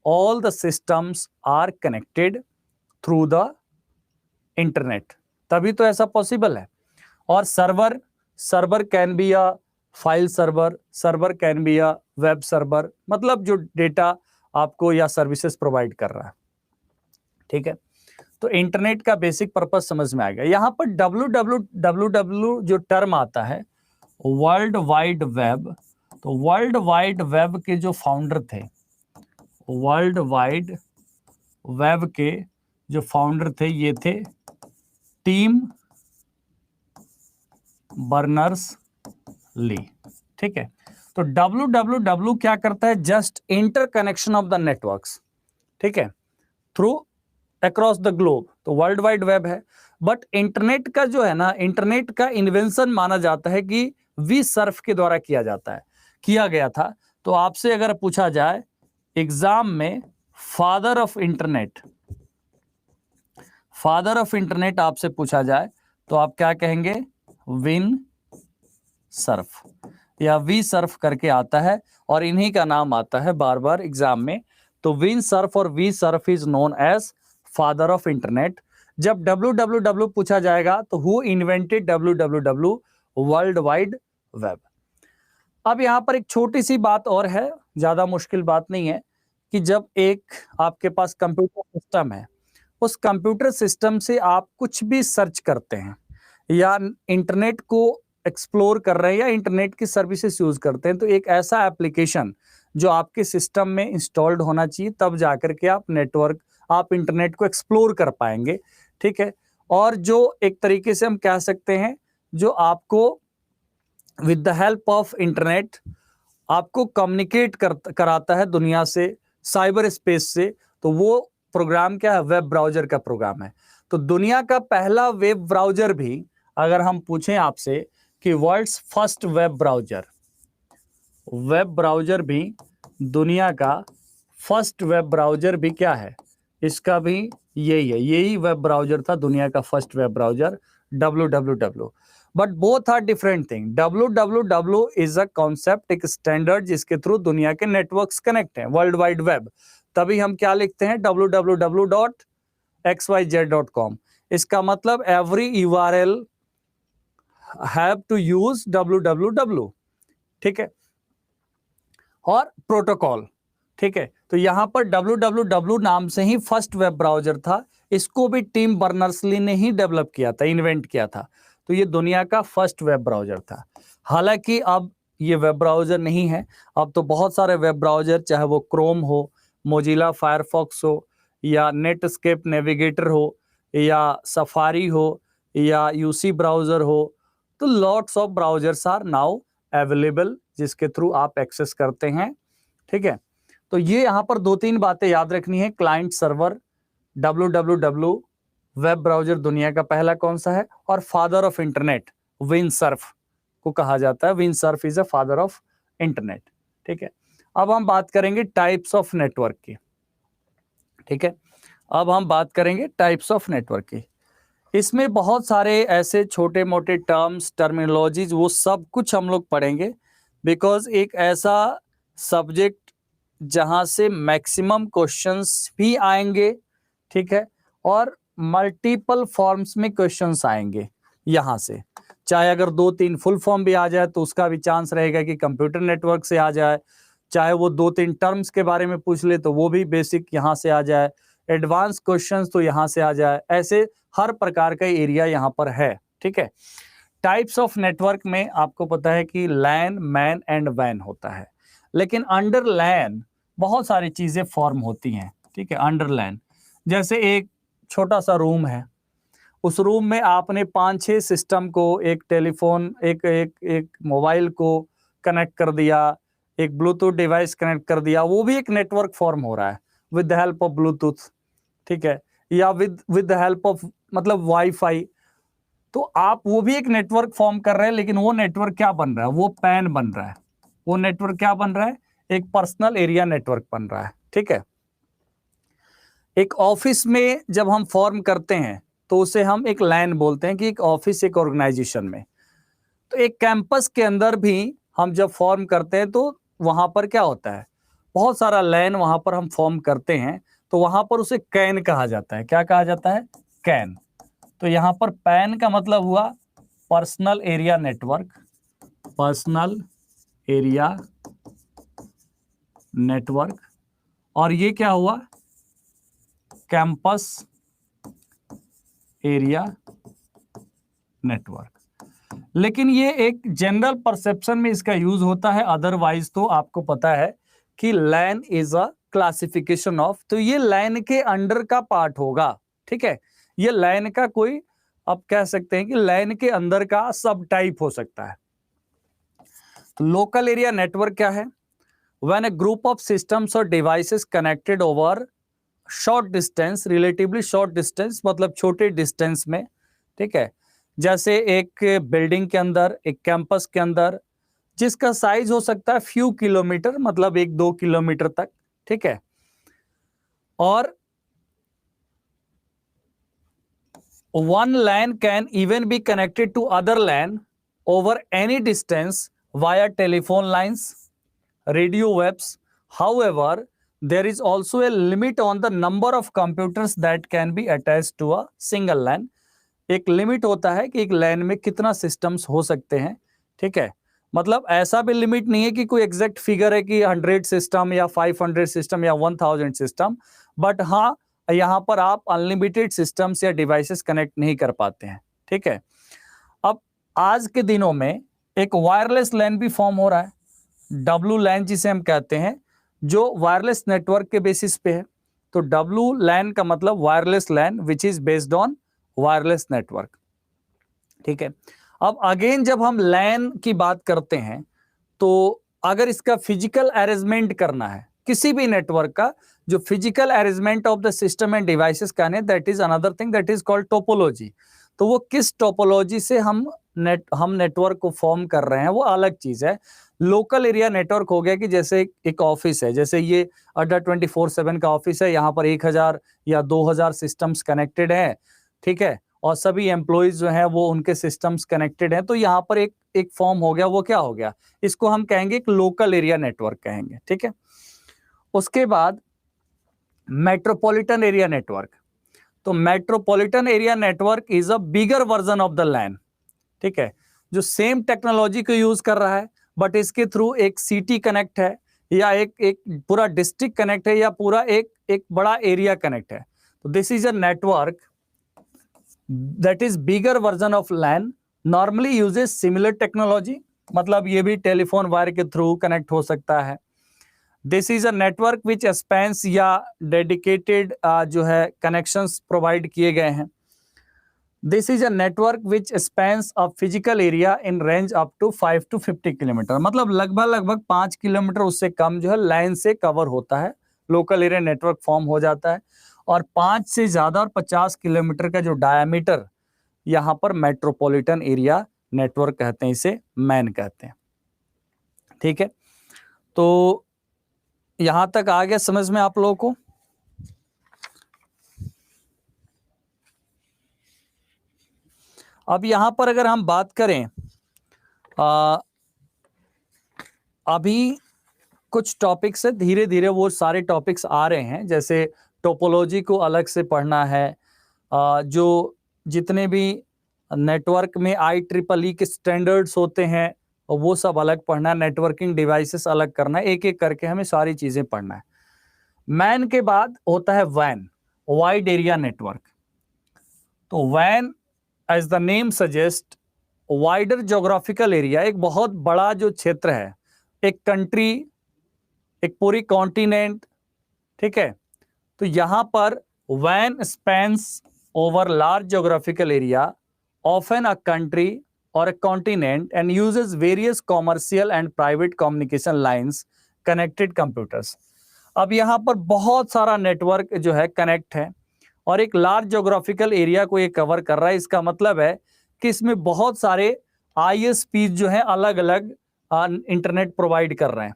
all the systems are connected through the internet, तभी तो ऐसा पॉसिबल है। और server can be a file server can be a web server, मतलब जो डेटा आपको या सर्विसेज प्रोवाइड कर रहा है। ठीक है, तो इंटरनेट का बेसिक पर्पज समझ में आ गया। यहां पर www जो टर्म आता है, वर्ल्ड वाइड वेब, तो वर्ल्ड वाइड वेब के जो फाउंडर थे, वर्ल्ड वाइड वेब के जो फाउंडर थे ये थे टिम बर्नर्स-ली। ठीक है, तो www क्या करता है? Just interconnection of the networks, ठीक है, थ्रू अक्रॉस द ग्लोब। तो वर्ल्ड वाइड वेब है। बट इंटरनेट का जो है ना, इंटरनेट का इन्वेंशन माना जाता है कि वी सर्फ के द्वारा किया गया था। तो आपसे अगर पूछा जाए एग्जाम में फादर ऑफ इंटरनेट आपसे पूछा जाए तो आप क्या कहेंगे? विन सर्फ या वी सर्फ करके आता है, और इन्हीं का नाम आता है बार बार एग्जाम में। तो विन सर्फ और V Cerf is known as father of internet. जब www पूछा जाएगा तो who invented www? World wide web. अब यहां पर एक छोटी सी बात और है, ज्यादा मुश्किल बात नहीं है, कि जब एक आपके पास कंप्यूटर सिस्टम है, उस कंप्यूटर सिस्टम से आप कुछ भी सर्च करते हैं या इंटरनेट को एक्सप्लोर कर रहे हैं या इंटरनेट की सर्विसेज यूज करते हैं, तो एक ऐसा एप्लीकेशन जो आपके सिस्टम में इंस्टॉल्ड होना चाहिए, तब जाकर के आप इंटरनेट को एक्सप्लोर कर पाएंगे। ठीक है, और जो एक तरीके से हम कह सकते हैं, जो आपको with the help of internet आपको कम्युनिकेट कराता है दुनिया से, साइबर स्पेस से, तो वो प्रोग्राम क्या है? वेब ब्राउजर का प्रोग्राम है। तो दुनिया का पहला वेब ब्राउजर भी, अगर हम पूछें आपसे कि वर्ल्ड्स फर्स्ट वेब ब्राउजर भी, दुनिया का फर्स्ट वेब ब्राउजर भी क्या है? इसका भी यही वेब ब्राउजर था, दुनिया का first web browser www। But both are different thing. www is a concept, एक स्टैंडर्ड जिसके थ्रू दुनिया के नेटवर्क्स कनेक्ट हैं, वर्ल्ड वाइड वेब। तभी हम क्या लिखते हैं? www.xyz.com। इसका मतलब every URL have to use www। ठीक है, और प्रोटोकॉल। ठीक है, तो यहां पर www नाम से ही फर्स्ट वेब ब्राउजर था। इसको भी टिम बर्नर्स-ली ने ही डेवलप किया था, इन्वेंट किया था। तो ये दुनिया का फर्स्ट वेब ब्राउजर था। हालांकि अब ये वेब ब्राउजर नहीं है, अब तो बहुत सारे वेब ब्राउजर, चाहे वो क्रोम हो, मोजिला फायरफॉक्स हो, या नेटस्केप नेविगेटर हो, या सफारी हो, या यूसी ब्राउजर हो, तो lots of browsers are now available जिसके थ्रू आप एक्सेस करते हैं। ठीक है, तो ये यहां पर 2-3 बातें याद रखनी है। Client server, www web browser दुनिया का पहला कौन सा है, और father of internet win Surf को कहा जाता है। Win Surf is a father of internet. ठीक है, अब हम बात करेंगे टाइप्स ऑफ नेटवर्क की। ठीक है, अब हम बात करेंगे टाइप्स ऑफ नेटवर्क की। इसमें बहुत सारे ऐसे छोटे मोटे टर्मिनोलॉजीज, वो सब कुछ हम लोग पढ़ेंगे, बिकॉज एक ऐसा सब्जेक्ट जहां से मैक्सिमम क्वेश्चंस भी आएंगे। ठीक है, और मल्टीपल फॉर्म्स में क्वेश्चंस आएंगे यहां से। चाहे अगर 2-3 फुल फॉर्म भी आ जाए तो उसका भी चांस रहेगा कि कंप्यूटर नेटवर्क से आ जाए, चाहे वो 2-3 टर्म्स के बारे में पूछ ले तो वो भी बेसिक यहां से आ जाए, एडवांस क्वेश्चंस तो यहां से आ जाए। ऐसे हर प्रकार का एरिया यहां पर है। ठीक है, टाइप्स ऑफ नेटवर्क में आपको पता है कि लैन, मैन एंड वैन होता है, लेकिन अंडर लैन बहुत सारी चीजें फॉर्म होती हैं। ठीक है, अंडर लैन जैसे एक छोटा सा रूम है, उस रूम में आपने 5-6 सिस्टम को, एक टेलीफोन, एक मोबाइल को कनेक्ट कर दिया, एक ब्लूटूथ डिवाइस कनेक्ट कर दिया, वो भी एक नेटवर्क फॉर्म हो रहा है with the help of Bluetooth. ठीक है, या विद द हेल्प ऑफ मतलब वाईफाई। तो आप वो भी एक नेटवर्क फॉर्म कर रहे हैं, लेकिन वो नेटवर्क क्या बन रहा है? वो पैन बन रहा है। वो नेटवर्क क्या बन रहा है? एक पर्सनल एरिया नेटवर्क बन रहा है। ठीक है, एक ऑफिस में जब हम फॉर्म करते हैं तो उसे हम एक लैन बोलते हैं कि एक ऑफिस एक ऑर्गेनाइजेशन में। तो एक कैंपस के अंदर भी हम जब फॉर्म करते हैं तो वहां पर क्या होता है, बहुत सारा लैन वहां पर हम फॉर्म करते हैं, तो वहां पर उसे कैन कहा जाता है। क्या कहा जाता है? कैन। तो यहां पर पैन का मतलब हुआ personal area network, personal area network, और ये क्या हुआ? Campus area network. लेकिन ये एक जनरल परसेप्शन में इसका यूज होता है, अदरवाइज तो आपको पता है कि लैन इज अ क्लासिफिकेशन ऑफ, तो ये लैन के अंडर का पार्ट होगा। ठीक है, ये लैन का कोई, आप कह सकते हैं कि लैन के अंदर का सब टाइप हो सकता है। तो लोकल एरिया नेटवर्क क्या है? When a group of systems और devices connected over short distance, relatively short distance मतलब छोटे डिस्टेंस में, ठीक है, जैसे एक बिल्डिंग के अंदर, एक कैंपस के अंदर, जिसका साइज हो सकता है फ्यू किलोमीटर, मतलब 1-2 किलोमीटर तक। ठीक है, और one LAN can even be connected to other LAN over any distance via telephone lines, radio waves. However, there is also a limit on the number of computers that can be attached to a single LAN. एक limit होता है कि एक लैन में कितना systems हो सकते हैं। ठीक है, मतलब ऐसा भी लिमिट नहीं है कि कोई एग्जैक्ट फिगर है कि 100 सिस्टम या 500 सिस्टम या 1000 सिस्टम, बट हाँ, यहां पर आप अनलिमिटेड सिस्टम्स या डिवाइसेस कनेक्ट नहीं कर पाते हैं। ठीक है, अब आज के दिनों में एक वायरलेस लैन भी फॉर्म हो रहा है, डब्ल्यू लैन जिसे हम कहते हैं, जो वायरलेस नेटवर्क के बेसिस पे है। तो डब्ल्यू लैन का मतलब wireless LAN which is based on wireless network. ठीक है, अब अगेन जब हम लैन की बात करते हैं, तो अगर इसका फिजिकल अरेंजमेंट करना है किसी भी नेटवर्क का, जो physical arrangement of the system end devices का है, that is another thing, that is called topology. तो वो किस टोपोलॉजी से हम नेटवर्क को फॉर्म कर रहे हैं, वो अलग चीज है। लोकल एरिया नेटवर्क हो गया कि जैसे एक ऑफिस है, जैसे ये अड्डा 24/7 का ऑफिस है, यहाँ पर 1000 या 2000 सिस्टम्स कनेक्टेड है। ठीक है, और सभी एम्प्लॉइज जो हैं वो उनके सिस्टम्स कनेक्टेड हैं, तो यहाँ पर एक फॉर्म हो गया, वो क्या हो गया, इसको हम कहेंगे एक लोकल एरिया नेटवर्क कहेंगे। ठीक है, उसके बाद मेट्रोपॉलिटन एरिया नेटवर्क। तो metropolitan area network is a bigger version of the LAN. ठीक है, जो सेम टेक्नोलॉजी को यूज कर रहा है, बट इसके थ्रू एक सिटी कनेक्ट है, या एक पूरा डिस्ट्रिक्ट कनेक्ट है, या पूरा एक बड़ा एरिया कनेक्ट है। तो this is a network that is bigger version of LAN, normally uses similar technology, मतलब ये भी टेलीफोन वायर के थ्रू कनेक्ट हो सकता है। This is a network which spans या डेडिकेटेड जो है कनेक्शंस प्रोवाइड किए गए हैं। This is a network which spans a physical area in range up to 5 to 50 kilometre, मतलब लगभग 5 किलोमीटर उससे कम जो है लाइन से कवर होता है, लोकल एरिया नेटवर्क फॉर्म हो जाता है। और 5 से ज्यादा और 50 किलोमीटर का जो डायमीटर, यहां पर मेट्रोपॉलिटन एरिया नेटवर्क कहते हैं, इसे मैन कहते हैं। ठीक है, तो यहां तक आ गया समझ में आप लोगों को? अब यहां पर अगर हम बात करें, अभी कुछ टॉपिक्स है, धीरे धीरे वो सारे टॉपिक्स आ रहे हैं, जैसे टोपोलॉजी को अलग से पढ़ना है, जो जितने भी नेटवर्क में IEEE के स्टैंडर्ड्स होते हैं वो सब अलग पढ़ना है, नेटवर्किंग डिवाइसेस अलग करना है, एक एक करके हमें सारी चीजें पढ़ना है। मैन के बाद होता है वैन, वाइड एरिया नेटवर्क। तो वैन as the name suggest, wider geographical area, एक बहुत बड़ा जो क्षेत्र है, एक कंट्री, एक पूरी कॉन्टिनेंट। ठीक है, तो यहां पर वैन spans over large geographical area, often a country or a continent, and uses various commercial and private communication lines, connected computers. अब यहाँ पर बहुत सारा नेटवर्क जो है कनेक्ट है, और एक लार्ज ज्योग्राफिकल एरिया को ये कवर कर रहा है। इसका मतलब है कि इसमें बहुत सारे ISPs जो है अलग अलग इंटरनेट प्रोवाइड कर रहे हैं।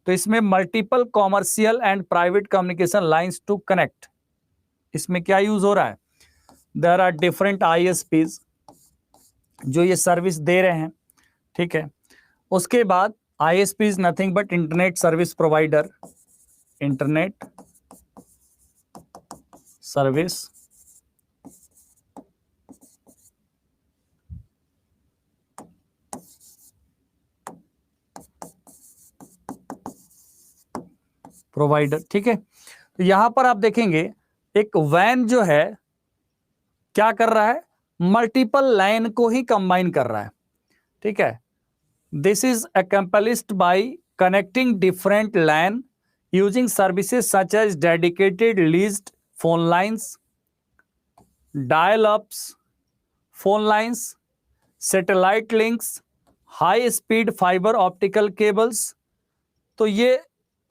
तो इसमें multiple commercial and private communication lines to connect, इसमें क्या यूज हो रहा है, देयर आर डिफरेंट ISPs जो ये सर्विस दे रहे हैं, ठीक है। उसके बाद ISP is nothing but internet service provider, internet service provider, ठीक है। तो यहां पर आप देखेंगे एक वैन जो है क्या कर रहा है, मल्टीपल लाइन को ही कंबाइन कर रहा है, ठीक है। This is accomplished by connecting different LAN using services such as dedicated leased phone lines, dial-ups phone lines, satellite links, high speed fiber optical cables। तो ये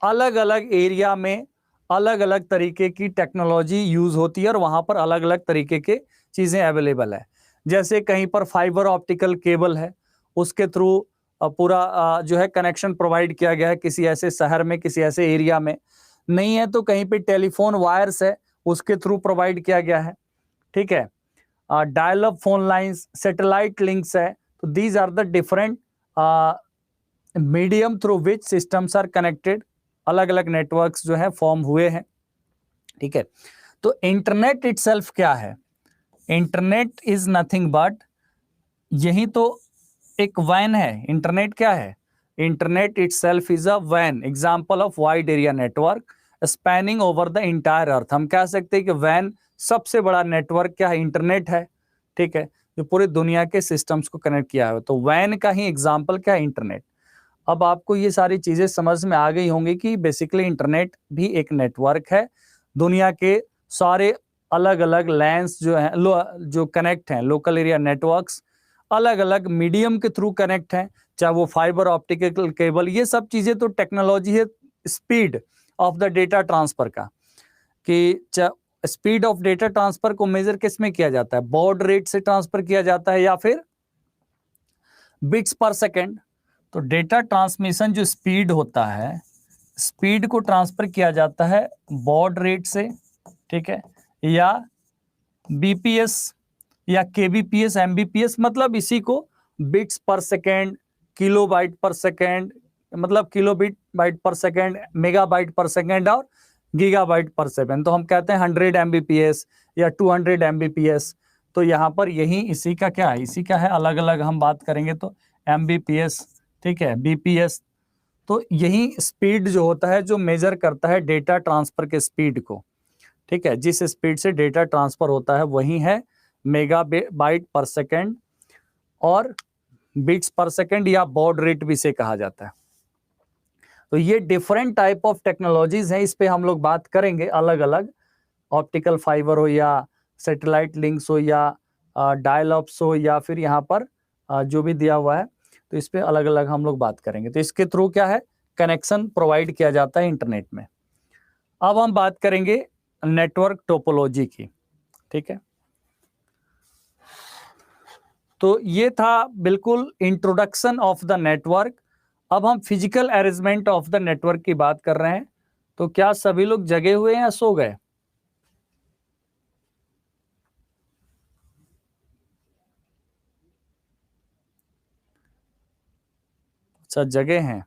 अलग अलग एरिया में अलग अलग तरीके की टेक्नोलॉजी यूज होती है और वहां पर अलग अलग तरीके के चीजें अवेलेबल है। जैसे कहीं पर फाइबर ऑप्टिकल केबल है, उसके थ्रू पूरा जो है कनेक्शन प्रोवाइड किया गया है किसी ऐसे शहर में, किसी ऐसे एरिया में। नहीं है तो कहीं पे टेलीफोन वायर्स है, उसके थ्रू प्रोवाइड किया गया है, ठीक है। Dial up phone lines, satellite links है। तो these are the different medium through which systems are connected, अलग अलग नेटवर्क्स जो है फॉर्म हुए हैं, ठीक है। तो इंटरनेट इटसेल्फ क्या है, इंटरनेट इज नथिंग बट, यही तो एक वैन है। इंटरनेट क्या है, इंटरनेट इटसेल्फ इज अ वैन, example of wide area network spanning over the entire earth. हम कह सकते हैं कि वैन सबसे बड़ा नेटवर्क क्या है, इंटरनेट है, ठीक है, जो पूरी दुनिया के सिस्टम्स को कनेक्ट किया है। तो वैन का ही एग्जांपल क्या है, इंटरनेट। अब आपको ये सारी चीजें समझ में आ गई होंगी कि बेसिकली इंटरनेट भी एक नेटवर्क है। दुनिया के सारे अलग अलग लैंड्स जो हैं, जो कनेक्ट हैं, लोकल एरिया नेटवर्क्स अलग अलग मीडियम के थ्रू कनेक्ट हैं, चाहे वो फाइबर ऑप्टिकल केबल, ये सब चीजें तो टेक्नोलॉजी है speed of the data transfer का। कि स्पीड ऑफ डेटा ट्रांसफर को मेजर किस में किया जाता है, बॉड रेट से ट्रांसफर किया जाता है या फिर बिट्स पर सेकेंड। तो डेटा ट्रांसमिशन जो स्पीड होता है, स्पीड को ट्रांसफर किया जाता है बॉड रेट से, ठीक है, या बीपीएस या केबीपीएस, एमबीपीएस, मतलब इसी को बिट्स पर सेकेंड, किलोबाइट पर सेकेंड, मतलब किलोबिट बाइट पर सेकेंड, मेगाबाइट पर सेकेंड और गीगाबाइट पर सेकेंड। तो हम कहते हैं 100 एमबीपीएस या 200 एमबीपीएस। तो यहाँ पर यही इसी का क्या है, इसी का है, अलग अलग हम बात करेंगे तो एमबीपीएस, ठीक है, बीपीएस। तो यही स्पीड जो होता है जो मेजर करता है डेटा ट्रांसफर के स्पीड को, ठीक है, जिस स्पीड से डेटा ट्रांसफर होता है वही है मेगाबाइट पर सेकेंड और बिट्स पर सेकेंड या बॉड रेट भी से कहा जाता है। तो ये डिफरेंट टाइप ऑफ टेक्नोलॉजीज हैं, इस पे हम लोग बात करेंगे अलग अलग, ऑप्टिकल फाइबर हो या सैटेलाइट लिंक्स हो या डायल अप्स हो या फिर यहाँ पर जो भी दिया हुआ है, तो इस पे अलग अलग हम लोग बात करेंगे। तो इसके थ्रू क्या है, कनेक्शन प्रोवाइड किया जाता है इंटरनेट में। अब हम बात करेंगे नेटवर्क टोपोलॉजी की, ठीक है। तो ये था बिल्कुल इंट्रोडक्शन ऑफ द नेटवर्क। अब हम physical arrangement of the network की बात कर रहे हैं। तो क्या सभी लोग जगे हुए हैं या सो गए? अच्छा, जगे हैं।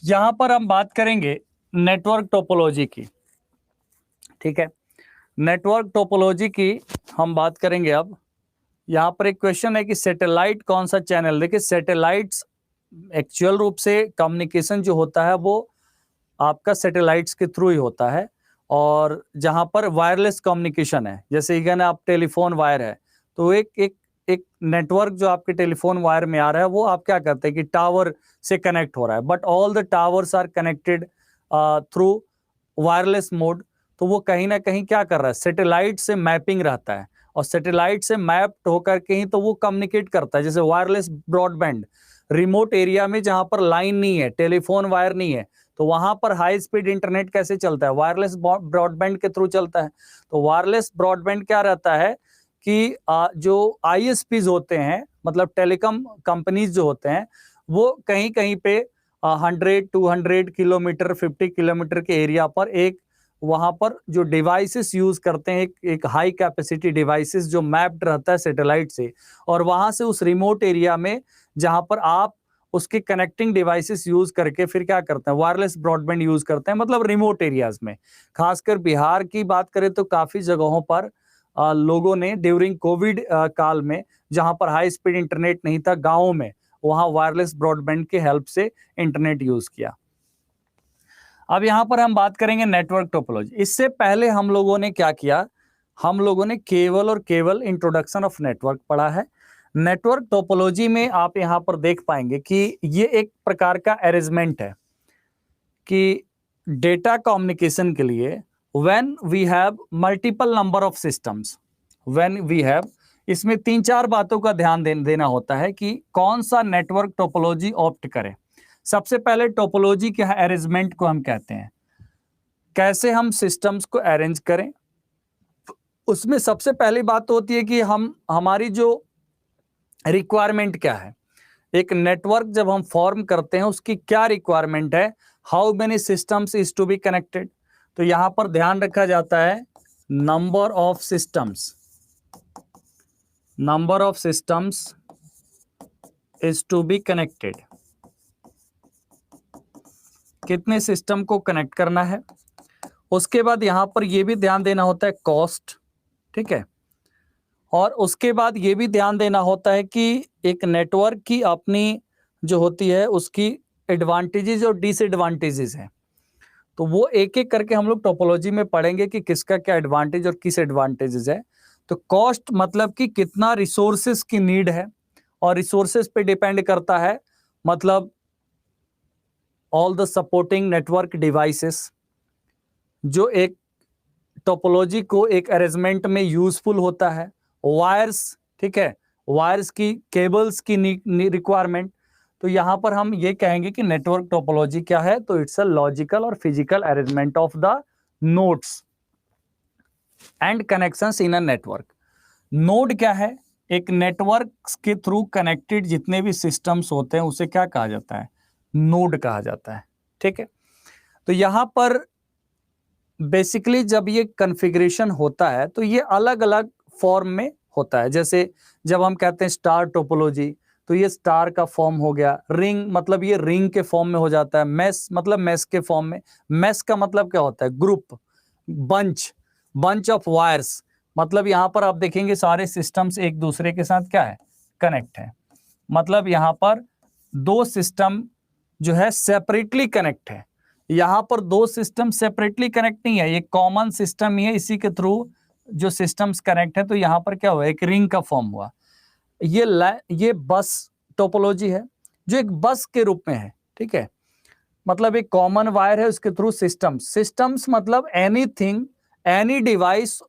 यहां पर हम बात करेंगे नेटवर्क टोपोलॉजी की, ठीक है। नेटवर्क टोपोलॉजी की हम बात करेंगे अब। यहाँ पर एक क्वेश्चन है कि सैटेलाइट कौन सा चैनल, देखिए सैटेलाइट्स एक्चुअल रूप से कम्युनिकेशन जो होता है वो आपका सैटेलाइट्स के थ्रू ही होता है, और जहां पर वायरलेस कम्युनिकेशन है, जैसे अगर आप टेलीफोन वायर है तो एक नेटवर्क जो आपके टेलीफोन वायर में आ रहा है वो आप क्या करते हैं कि टावर से कनेक्ट हो रहा है, but all the towers are connected through wireless mode. तो वो कहीं ना कहीं क्या कर रहा है, सैटेलाइट से मैपिंग रहता है, और सैटेलाइट से मैप्ड होकर के ही तो वो कम्युनिकेट करता है। जैसे वायरलेस ब्रॉडबैंड, रिमोट एरिया में जहां पर लाइन नहीं है, टेलीफोन वायर नहीं है, तो वहां पर हाई स्पीड इंटरनेट कैसे चलता है, वायरलेस ब्रॉडबैंड के थ्रू चलता है। तो वायरलेस ब्रॉडबैंड क्या रहता है कि जो आईएसपीज होते हैं, मतलब टेलीकॉम कंपनीज जो होते हैं, वो कहीं कहीं पे 100, 200 किलोमीटर, 50 किलोमीटर के एरिया पर एक वहां पर जो डिवाइसेस यूज करते हैं, एक हाई कैपेसिटी डिवाइसेस जो मैप्ड रहता है सैटेलाइट से, और वहां से उस रिमोट एरिया में जहां पर आप उसके कनेक्टिंग डिवाइसेस यूज करके फिर क्या करते हैं, वायरलेस ब्रॉडबैंड यूज करते हैं, मतलब रिमोट एरियाज में। खासकर बिहार की बात करें तो काफी जगहों पर लोगों ने ड्यूरिंग कोविड काल में, जहां पर हाई स्पीड इंटरनेट नहीं था गांवों में, वहां वायरलेस ब्रॉडबैंड की हेल्प से इंटरनेट यूज किया। अब यहां पर हम बात करेंगे नेटवर्क टोपोलॉजी। इससे पहले हम लोगों ने क्या किया, हम लोगों ने केवल और केवल इंट्रोडक्शन ऑफ नेटवर्क पढ़ा है। नेटवर्क टोपोलॉजी में आप यहां पर देख पाएंगे कि ये एक प्रकार का अरेंजमेंट है कि डेटा कम्युनिकेशन के लिए when we have multiple number of systems, when we have, इसमें 3-4 बातों का ध्यान देना होता है कि कौन सा नेटवर्क टोपोलॉजी ऑप्ट करें। सबसे पहले टोपोलॉजी के अरेंजमेंट को हम कहते हैं, कैसे हम सिस्टम्स को अरेंज करें। उसमें सबसे पहली बात तो होती है कि हमारी जो रिक्वायरमेंट क्या है, एक नेटवर्क जब हम फॉर्म करते हैं उसकी क्या रिक्वायरमेंट है, how many systems is to be connected. तो यहां पर ध्यान रखा जाता है number of systems, number of systems is to be connected, कितने सिस्टम को कनेक्ट करना है। उसके बाद यहां पर यह भी ध्यान देना होता है कॉस्ट, ठीक है, और उसके बाद यह भी ध्यान देना होता है कि एक नेटवर्क की अपनी जो होती है उसकी एडवांटेजेस और डिसएडवांटेजेस हैं। तो वो एक एक करके हम लोग टोपोलॉजी में पढ़ेंगे कि किसका क्या एडवांटेज और किस एडवांटेजेस है। तो कॉस्ट मतलब कि कितना रिसोर्सेस की नीड है, और रिसोर्सेस पे डिपेंड करता है मतलब all the supporting network devices जो एक टोपोलॉजी को एक अरेंजमेंट में यूजफुल होता है। वायर्स, ठीक है, वायर्स की, केबल्स की रिक्वायरमेंट। तो यहां पर हम ये कहेंगे कि नेटवर्क टोपोलॉजी क्या है, तो इट्स अ लॉजिकल और physical arrangement of the nodes and connections in a network. Node क्या है, एक नेटवर्क के थ्रू कनेक्टेड जितने भी सिस्टम्स होते हैं उसे क्या कहा जाता है, नोड कहा जाता है, ठीक है। तो यहां पर बेसिकली जब ये कॉन्फ़िगरेशन होता है तो ये अलग अलग फॉर्म में होता है। जैसे जब हम कहते हैं स्टार टोपोलॉजी, तो ये स्टार का फॉर्म हो गया। रिंग मतलब ये रिंग के फॉर्म में हो जाता है। मेस मतलब मेस के फॉर्म में। मेस का मतलब क्या होता है, group, bunch, bunch of wires, मतलब यहां पर आप देखेंगे सारे सिस्टम्स एक दूसरे के साथ क्या है, कनेक्ट है। मतलब यहां पर दो सिस्टम जो है सेपरेटली कनेक्ट है। यहां पर दो सिस्टम सेपरेटली कनेक्ट नहीं है, ये कॉमन सिस्टम ही है, इसी के थ्रू जो सिस्टम्स कनेक्ट है। तो यहां पर क्या हुआ, एक रिंग का फॉर्म हुआ। ये बस टोपोलॉजी है जो एक बस के रूप में है, ठीक है। मतलब एक कॉमन वायर है, उसके थ्रू सिस्टम्स मतलब anything, any device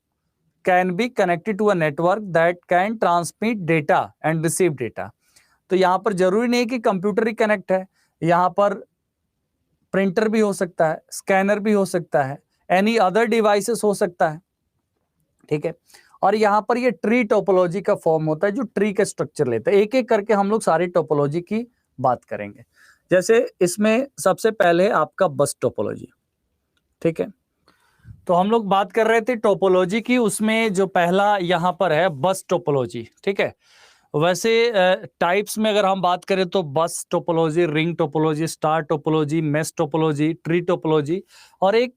can be connected to a network that can transmit data and receive data. तो यहां पर जरूरी नहीं कि कंप्यूटर ही कनेक्ट है, यहां पर प्रिंटर भी हो सकता है, स्कैनर भी हो सकता है, एनी अदर डिवाइसेस हो सकता है, ठीक है। और यहां पर ये ट्री टोपोलॉजी का फॉर्म होता है जो ट्री का स्ट्रक्चर लेता है। एक एक करके हम लोग सारी टोपोलॉजी की बात करेंगे। जैसे इसमें सबसे पहले आपका बस टोपोलॉजी, ठीक है। तो हम लोग बात कर रहे थे टोपोलॉजी की, उसमें जो पहला यहां पर है बस टोपोलॉजी, ठीक है। वैसे टाइप्स में अगर हम बात करें तो बस topology, ring topology, star topology, mesh topology, tree topology, और एक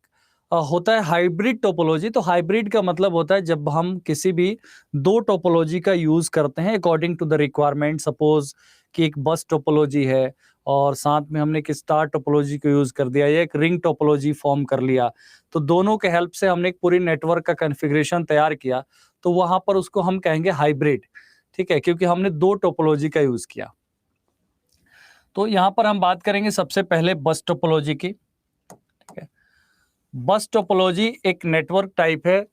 होता है हाइब्रिड टोपोलॉजी। तो हाइब्रिड का मतलब होता है जब हम किसी भी दो टोपोलॉजी का यूज करते हैं according to the requirement. Suppose कि एक बस टोपोलॉजी है और साथ में हमने एक स्टार टोपोलॉजी को यूज कर दिया या एक रिंग टोपोलॉजी फॉर्म कर लिया, तो दोनों के हेल्प से हमने एक पूरी नेटवर्क का कॉन्फ़िगरेशन तैयार किया, तो वहां पर उसको हम कहेंगे हाइब्रिड। ठीक है, क्योंकि हमने दो टोपोलॉजी का यूज किया। तो यहां पर हम बात करेंगे सबसे पहले बस टोपोलॉजी की। ठीक है, बस टोपोलॉजी एक नेटवर्क टाइप है।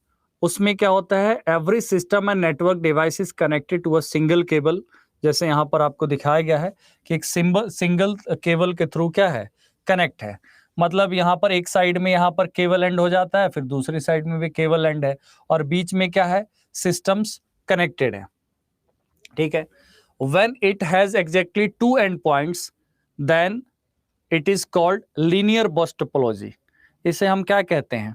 उसमें क्या होता है, every system and network device is connected to a single cable. जैसे यहाँ पर आपको दिखाया गया है कि एक सिंगल केबल के थ्रू क्या है, कनेक्ट है। मतलब यहाँ पर एक साइड में यहाँ पर केबल एंड हो जाता है, फिर दूसरी साइड में भी केबल एंड है, और बीच में क्या है, सिस्टम्स कनेक्टेड है। ठीक है, when it has exactly two endpoints then it is called linear bus topology। इसे हम क्या कहते हैं,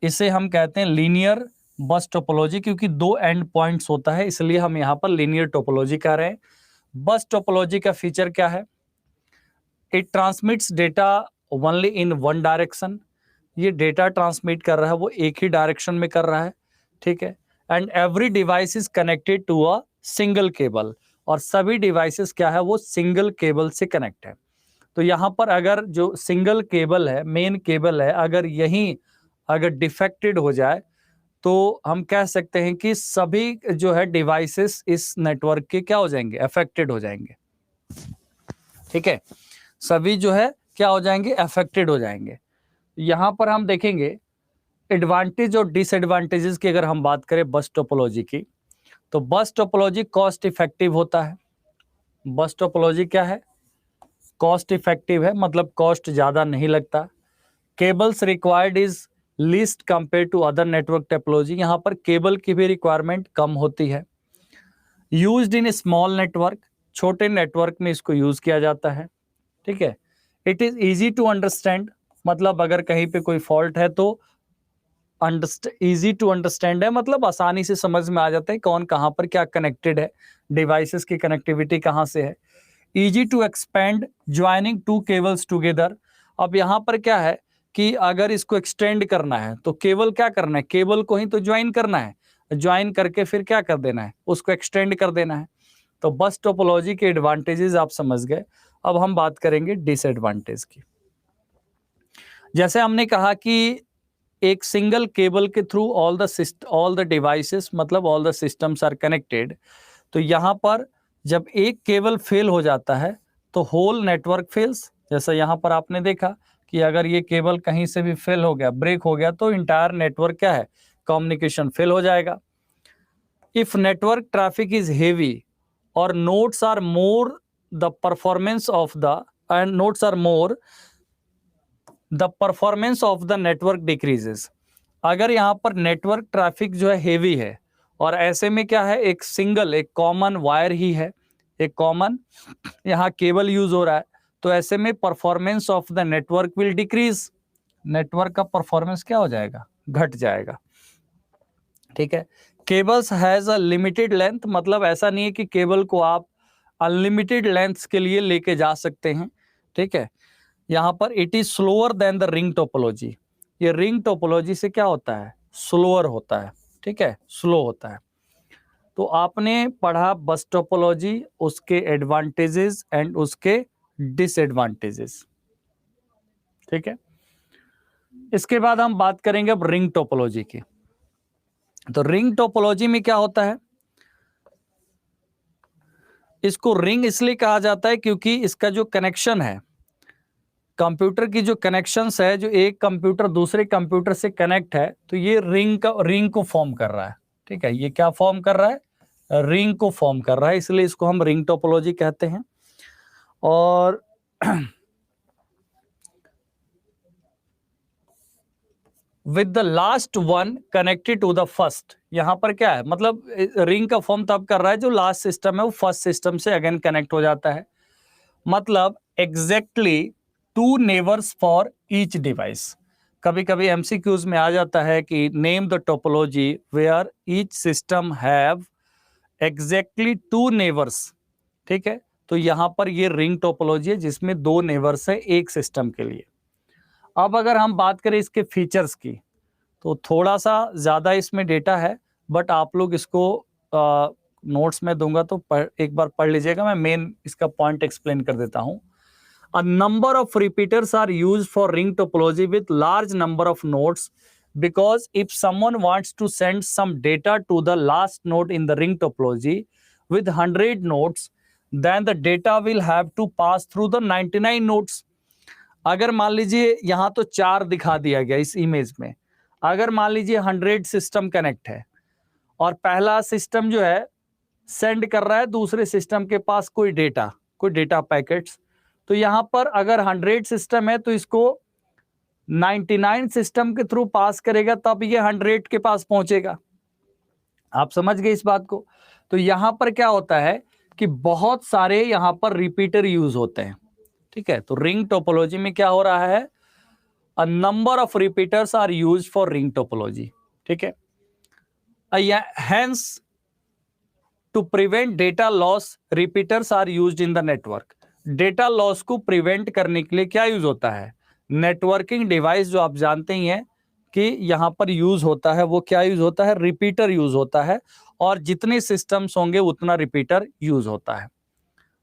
इसे हम कहते हैं लीनियर बस टोपोलॉजी, क्योंकि दो एंड पॉइंट्स होता है, इसलिए हम यहाँ पर लीनियर टोपोलॉजी कह रहे हैं। बस टोपोलॉजी का फीचर क्या है, it transmits data only in one direction. ये डेटा ट्रांसमिट कर रहा है वो एक ही डायरेक्शन में कर रहा है। ठीक है, and every device is connected to a single cable, और सभी डिवाइसेस क्या है, वो सिंगल केबल से कनेक्ट है। तो यहाँ पर अगर जो सिंगल केबल है, मेन केबल है, अगर यहीं अगर डिफेक्टेड हो जाए तो हम कह सकते हैं कि सभी जो है डिवाइसेस इस नेटवर्क के क्या हो जाएंगे, अफेक्टेड हो जाएंगे। ठीक है, सभी जो है क्या हो जाएंगे, अफेक्टेड हो जाएंगे। यहाँ पर हम देखेंगे एडवांटेज और डिसएडवांटेजेस की अगर हम बात करें बस टोपोलॉजी की, तो बस टोपोलॉजी कॉस्ट इफेक्टिव होता है। बस टोपोलॉजी क्या है, कॉस्ट इफेक्टिव है, मतलब कॉस्ट ज्यादा नहीं लगता। Cables required is least compare to other network topology, यहाँ पर केबल की भी रिक्वायरमेंट कम होती है। यूज्ड इन स्मॉल नेटवर्क, छोटे नेटवर्क में इसको यूज किया जाता है। ठीक है, it is easy to understand, मतलब अगर कहीं पे कोई फॉल्ट है तो इजी टू अंडरस्टैंड है, मतलब आसानी से समझ में आ जाता है कौन कहां पर क्या कनेक्टेड है, डिवाइसेस की कनेक्टिविटी कहां से है। Easy to expand joining to cables together. अब यहां पर क्या है कि अगर इसको एक्सटेंड करना है तो केबल क्या करना है, केबल को ही तो ज्वाइन करना है, ज्वाइन करके फिर क्या कर देना है, उसको एक्सटेंड कर देना है। तो बस टोपोलॉजी के एडवांटेजेस आप समझ गए। अब हम बात करेंगे डिसएडवांटेज की। जैसे हमने कहा कि एक सिंगल केबल के थ्रू ऑल द डिवाइसेस, मतलब all the systems are connected. तो यहाँ पर जब एक केबल फेल हो जाता है तो होल नेटवर्क फेल्स। जैसा यहाँ पर आपने देखा कि अगर ये केबल कहीं से भी फेल हो गया, ब्रेक हो गया, तो इंटायर नेटवर्क क्या है, कम्युनिकेशन फेल हो जाएगा। If network traffic is heavy और nodes are more, the performance of the end nodes are more, the performance of the network decreases. अगर यहाँ पर नेटवर्क ट्रैफिक जो है हेवी है और ऐसे में क्या है, एक सिंगल एक कॉमन वायर ही है, एक कॉमन यहाँ केबल यूज हो रहा है, तो ऐसे में performance of the network will decrease. Network का परफॉर्मेंस क्या हो जाएगा, घट जाएगा। ठीक है, cables has a limited length, मतलब ऐसा नहीं है कि केबल को आप अनलिमिटेड लेंथ्स के लिए लेके जा सकते हैं। ठीक है, यहाँ पर it is slower then the ring topology. ये रिंग टोपोलॉजी से क्या होता है, स्लोअर होता है। ठीक है, स्लो होता है। तो आपने पढ़ा बस टोपोलॉजी, उसके एडवांटेजेस एंड उसके डिसएडवांटेजेस। ठीक है, इसके बाद हम बात करेंगे अब रिंग टोपोलॉजी की। तो रिंग टोपोलॉजी में क्या होता है, इसको रिंग इसलिए कहा जाता है क्योंकि इसका जो कनेक्शन है, कंप्यूटर की जो कनेक्शंस है, जो एक कंप्यूटर दूसरे कंप्यूटर से कनेक्ट है, तो ये रिंग को फॉर्म कर रहा है। ठीक है, ये क्या फॉर्म कर रहा है, रिंग को फॉर्म कर रहा है, इसलिए इसको हम रिंग टोपोलॉजी कहते हैं। और with the last one connected to the first, यहां पर क्या है, मतलब रिंग का फॉर्म तब कर रहा है जो लास्ट सिस्टम है वो फर्स्ट सिस्टम से अगेन कनेक्ट हो जाता है। मतलब exactly two neighbours for each device. कभी कभी एमसीक्यूज में आ जाता है कि name the topology where each system have exactly 2 neighbours, ठीक है। तो यहां पर ये रिंग टोपोलॉजी है जिसमें 2 नेबर्स है एक सिस्टम के लिए। अब अगर हम बात करें इसके फीचर्स की, तो थोड़ा सा ज्यादा इसमें डेटा है, बट आप लोग इसको नोट्स में दूंगा तो एक बार पढ़ लीजिएगा। मैं मेन इसका पॉइंट एक्सप्लेन कर देता हूं। A number of repeaters are used for ring topology with large number of nodes, because if someone wants to send some data to the last node in the ring topology with 100 nodes, then the data will have to pass through the 99 nodes. अगर मान लीजिए यहां तो 4 दिखा दिया गया इस image में, अगर मान लीजिए 100 सिस्टम कनेक्ट है और पहला सिस्टम जो है सेंड कर रहा है दूसरे सिस्टम के पास कोई डेटा पैकेट्स, तो यहां पर अगर 100 सिस्टम है तो इसको 99 सिस्टम के थ्रू पास करेगा, तब ये 100 के पास पहुंचेगा। आप समझ गए इस बात को। तो यहां पर क्या होता है कि बहुत सारे यहां पर रिपीटर यूज होते हैं, ठीक है। तो रिंग टोपोलॉजी में क्या हो रहा है, a number of repeaters are use for ring topology, ठीक है। Hence to prevent data loss repeaters are used in the network. Data loss को प्रिवेंट करने के लिए क्या यूज होता है, नेटवर्किंग डिवाइस जो आप जानते ही हैं कि यहां पर यूज होता है, वो क्या यूज होता है, रिपीटर यूज होता है, और जितने सिस्टम्स होंगे उतना रिपीटर यूज होता है।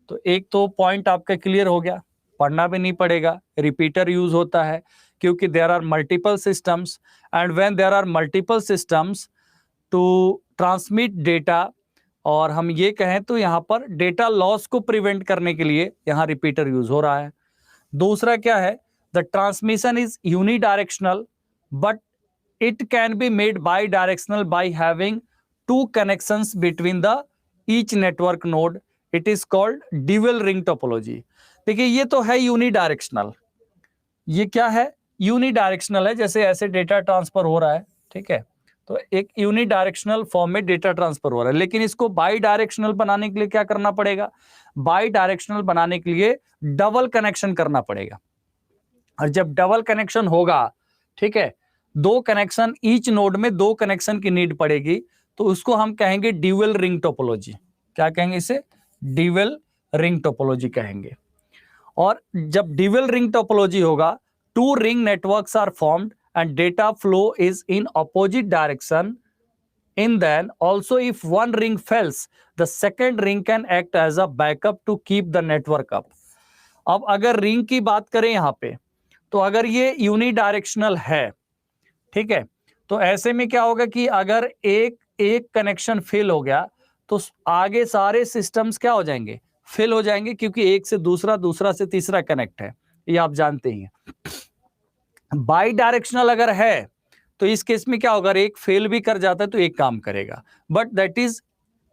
तो एक तो पॉइंट आपका क्लियर हो गया, पढ़ना भी नहीं पड़ेगा, रिपीटर यूज होता है क्योंकि there are multiple systems, and when there are multiple systems to transmit data, और हम ये कहें तो यहां पर डेटा लॉस को प्रिवेंट करने के लिए यहां रिपीटर यूज हो रहा है। दूसरा क्या है, the transmission is unidirectional but it can be made by directional by having 2 connections between the each network node, it is called dual ring topology. देखिए ये तो है यूनिडायरेक्शनल, ये क्या है, यूनिडायरेक्शनल है, जैसे ऐसे डेटा ट्रांसफर हो रहा है, ठीक है। तो एक यूनिडायरेक्शनल फॉर्म में डेटा ट्रांसफर हो रहा है, लेकिन इसको बाई डायरेक्शनल बनाने के लिए क्या करना पड़ेगा, बाई डायरेक्शनल बनाने के लिए डबल कनेक्शन करना पड़ेगा। और जब डबल कनेक्शन होगा, ठीक है, 2 कनेक्शन, ईच नोड में 2 कनेक्शन की नीड पड़ेगी, तो उसको हम कहेंगे ड्यूअल रिंग टोपोलॉजी। क्या कहेंगे इसे, ड्यूअल रिंग टोपोलॉजी कहेंगे। और जब ड्यूअल रिंग टोपोलॉजी होगा, 2 ring networks are formed and data flow is in opposite direction. In then also if one ring fails, the second ring can act as a backup to keep the network up. अब अगर ring की बात करें यहां पे, तो अगर ये यूनिडायरेक्शनल है, ठीक है, तो ऐसे में क्या होगा कि अगर एक कनेक्शन फेल हो गया तो आगे सारे सिस्टम्स क्या हो जाएंगे, फेल हो जाएंगे, क्योंकि एक से दूसरा, दूसरा से तीसरा कनेक्ट है, ये आप जानते ही हैं। बाई डायरेक्शनल अगर है तो इस केस में क्या होगा, एक फेल भी कर जाता है तो एक काम करेगा, बट दैट इज,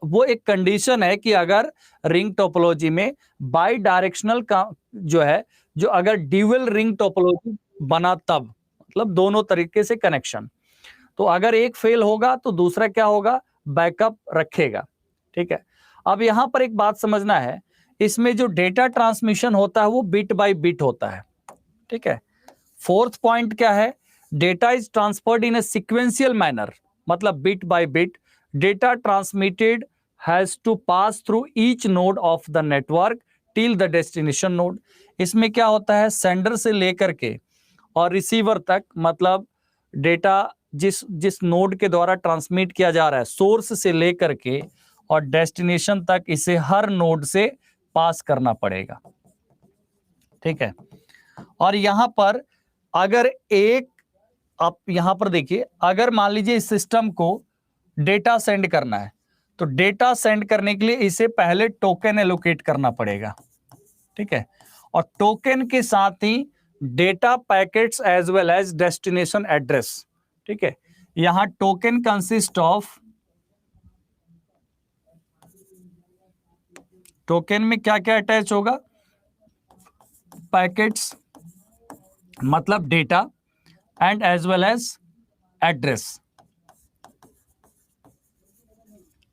वो एक कंडीशन है कि अगर रिंग टोपोलॉजी में बाई डायरेक्शनल का जो है, जो अगर ड्यूअल रिंग टोपोलॉजी बना तब, मतलब दोनों तरीके से कनेक्शन, तो अगर एक फेल होगा तो दूसरा क्या होगा, बैकअप रखेगा, ठीक है। अब यहां पर एक बात समझना है, इसमें जो डेटा ट्रांसमिशन होता है वो बिट बाय बिट होता है, ठीक है। फोर्थ पॉइंट क्या है, data is transferred in a sequential manner, मतलब bit by bit data transmitted has to pass through each node of the network till the destination node. इसमें क्या होता है, सेंडर से लेकर के और रिसीवर तक, मतलब डेटा जिस नोड के द्वारा ट्रांसमिट किया जा रहा है, सोर्स से लेकर के और डेस्टिनेशन तक, इसे हर नोड से पास करना पड़ेगा, ठीक है। और यहां पर अगर आप यहां पर देखिए, अगर मान लीजिए इस सिस्टम को डेटा सेंड करना है, तो डेटा सेंड करने के लिए इसे पहले टोकन एलोकेट करना पड़ेगा, ठीक है। और टोकन के साथ ही data packets as well as destination address, ठीक है। यहां टोकन कंसिस्ट ऑफ, टोकन में क्या क्या अटैच होगा, पैकेट्स मतलब data, and as well as address,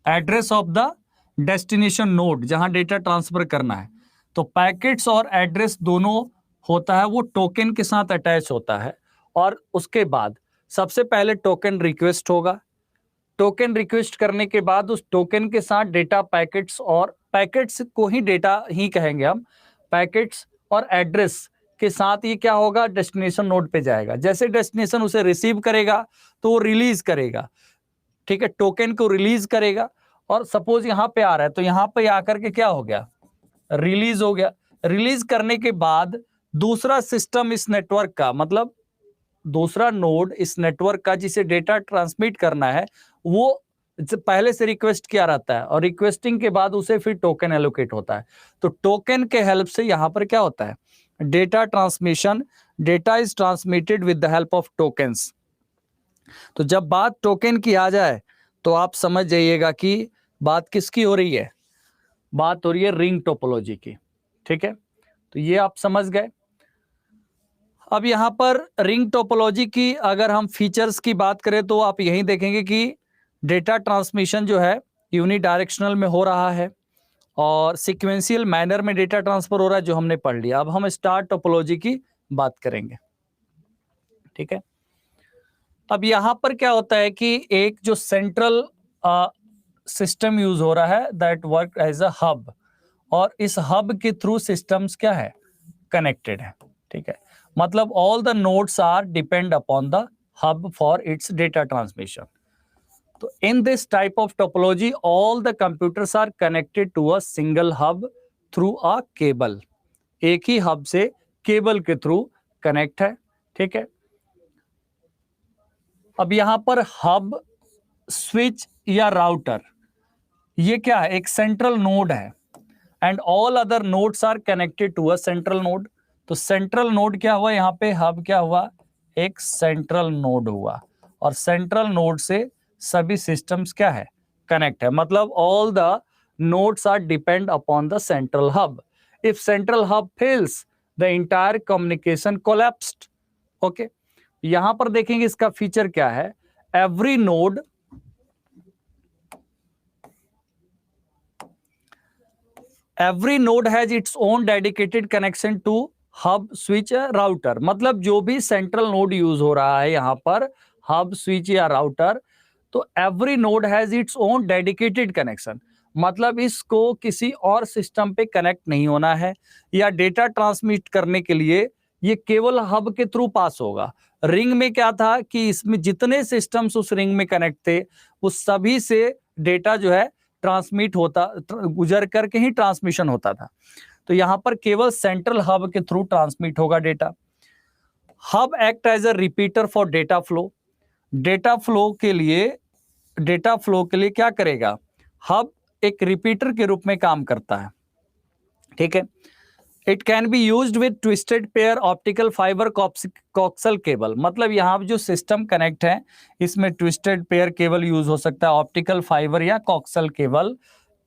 address of the destination node जहां डेटा ट्रांसफर करना है। तो पैकेट्स और एड्रेस दोनों होता है, वो टोकन के साथ अटैच होता है। और उसके बाद सबसे पहले टोकन रिक्वेस्ट होगा, टोकन रिक्वेस्ट करने के बाद उस टोकन के साथ डेटा पैकेट्स, और पैकेट्स को ही डेटा ही कहेंगे हम, पैकेट्स और एड्रेस के साथ ये क्या होगा, डेस्टिनेशन नोड पे जाएगा। जैसे डेस्टिनेशन उसे रिसीव करेगा तो वो रिलीज करेगा, ठीक है, टोकन को रिलीज करेगा। और सपोज यहां पे आ रहा है तो यहां पे आकर के क्या हो गया, रिलीज हो गया। रिलीज करने के बाद दूसरा सिस्टम इस नेटवर्क का, मतलब दूसरा नोड इस नेटवर्क का जिसे डेटा ट्रांसमिट करना है, वो पहले से रिक्वेस्ट किया रहता है, और रिक्वेस्टिंग के बाद उसे फिर टोकन एलोकेट होता है। तो टोकन के हेल्प से यहां पर क्या होता है, data transmission, data is transmitted with the help of tokens. तो जब बात टोकन की आ जाए तो आप समझ जाइएगा कि बात किसकी हो रही है, बात हो रही है रिंग टोपोलॉजी की, ठीक है। तो ये आप समझ गए। अब यहां पर रिंग टोपोलॉजी की अगर हम फीचर्स की बात करें तो आप यही देखेंगे कि डेटा ट्रांसमिशन जो है यूनिडायरेक्शनल में हो रहा है और सीक्वेंशियल मैनर में डेटा ट्रांसफर हो रहा है, जो हमने पढ़ लिया। अब हम स्टार टोपोलॉजी की बात करेंगे, ठीक है। अब यहां पर क्या होता है कि एक जो सेंट्रल सिस्टम यूज हो रहा है, that work as a hub, और इस हब के थ्रू सिस्टम्स क्या है, कनेक्टेड है, ठीक है। मतलब all the nodes are depend upon the hub for its data transmission. तो in this type of topology all the computers are connected to a single hub through a cable. एक ही hub से cable के through connect है, ठीक है। अब यहां पर हब, स्विच या राउटर, ये क्या है, एक सेंट्रल नोड है, and all other nodes are connected to a central node. तो सेंट्रल नोड क्या हुआ यहाँ पे, हब क्या हुआ, एक सेंट्रल नोड हुआ, और सेंट्रल नोड से सभी सिस्टम्स क्या है, कनेक्ट है। मतलब all the nodes are depend upon the central hub. If central hub fails the entire communication collapsed. Okay, यहां पर देखेंगे इसका फीचर क्या है, every node has its own dedicated connection to hub, switch, router. मतलब जो भी सेंट्रल नोड यूज हो रहा है यहां पर, हब, स्विच या राउटर, तो every node has its own dedicated connection. मतलब इसको किसी और सिस्टम पे कनेक्ट नहीं होना है, या डेटा ट्रांसमिट करने के लिए ये केवल हब के थ्रू पास होगा। रिंग में क्या था कि इसमें जितने सिस्टम्स उस रिंग में कनेक्ट थे, उस सभी से डेटा जो है ट्रांसमिट होता, गुजर करके ही ट्रांसमिशन होता था। तो यहां पर केवल सेंट्रल हब के थ्रू ट्रांसमिट होगा data. Hub act as a repeater for data flow. Data flow के लिए क्या करेगा, हब एक रिपीटर के रूप में काम करता है, ठीक है। It can be used with twisted pair optical fibre coxal cable. मतलब यहाँ जो सिस्टम कनेक्ट है इसमें ट्विस्टेड पेयर केबल यूज हो सकता है, ऑप्टिकल फाइबर या कोक्सल केबल,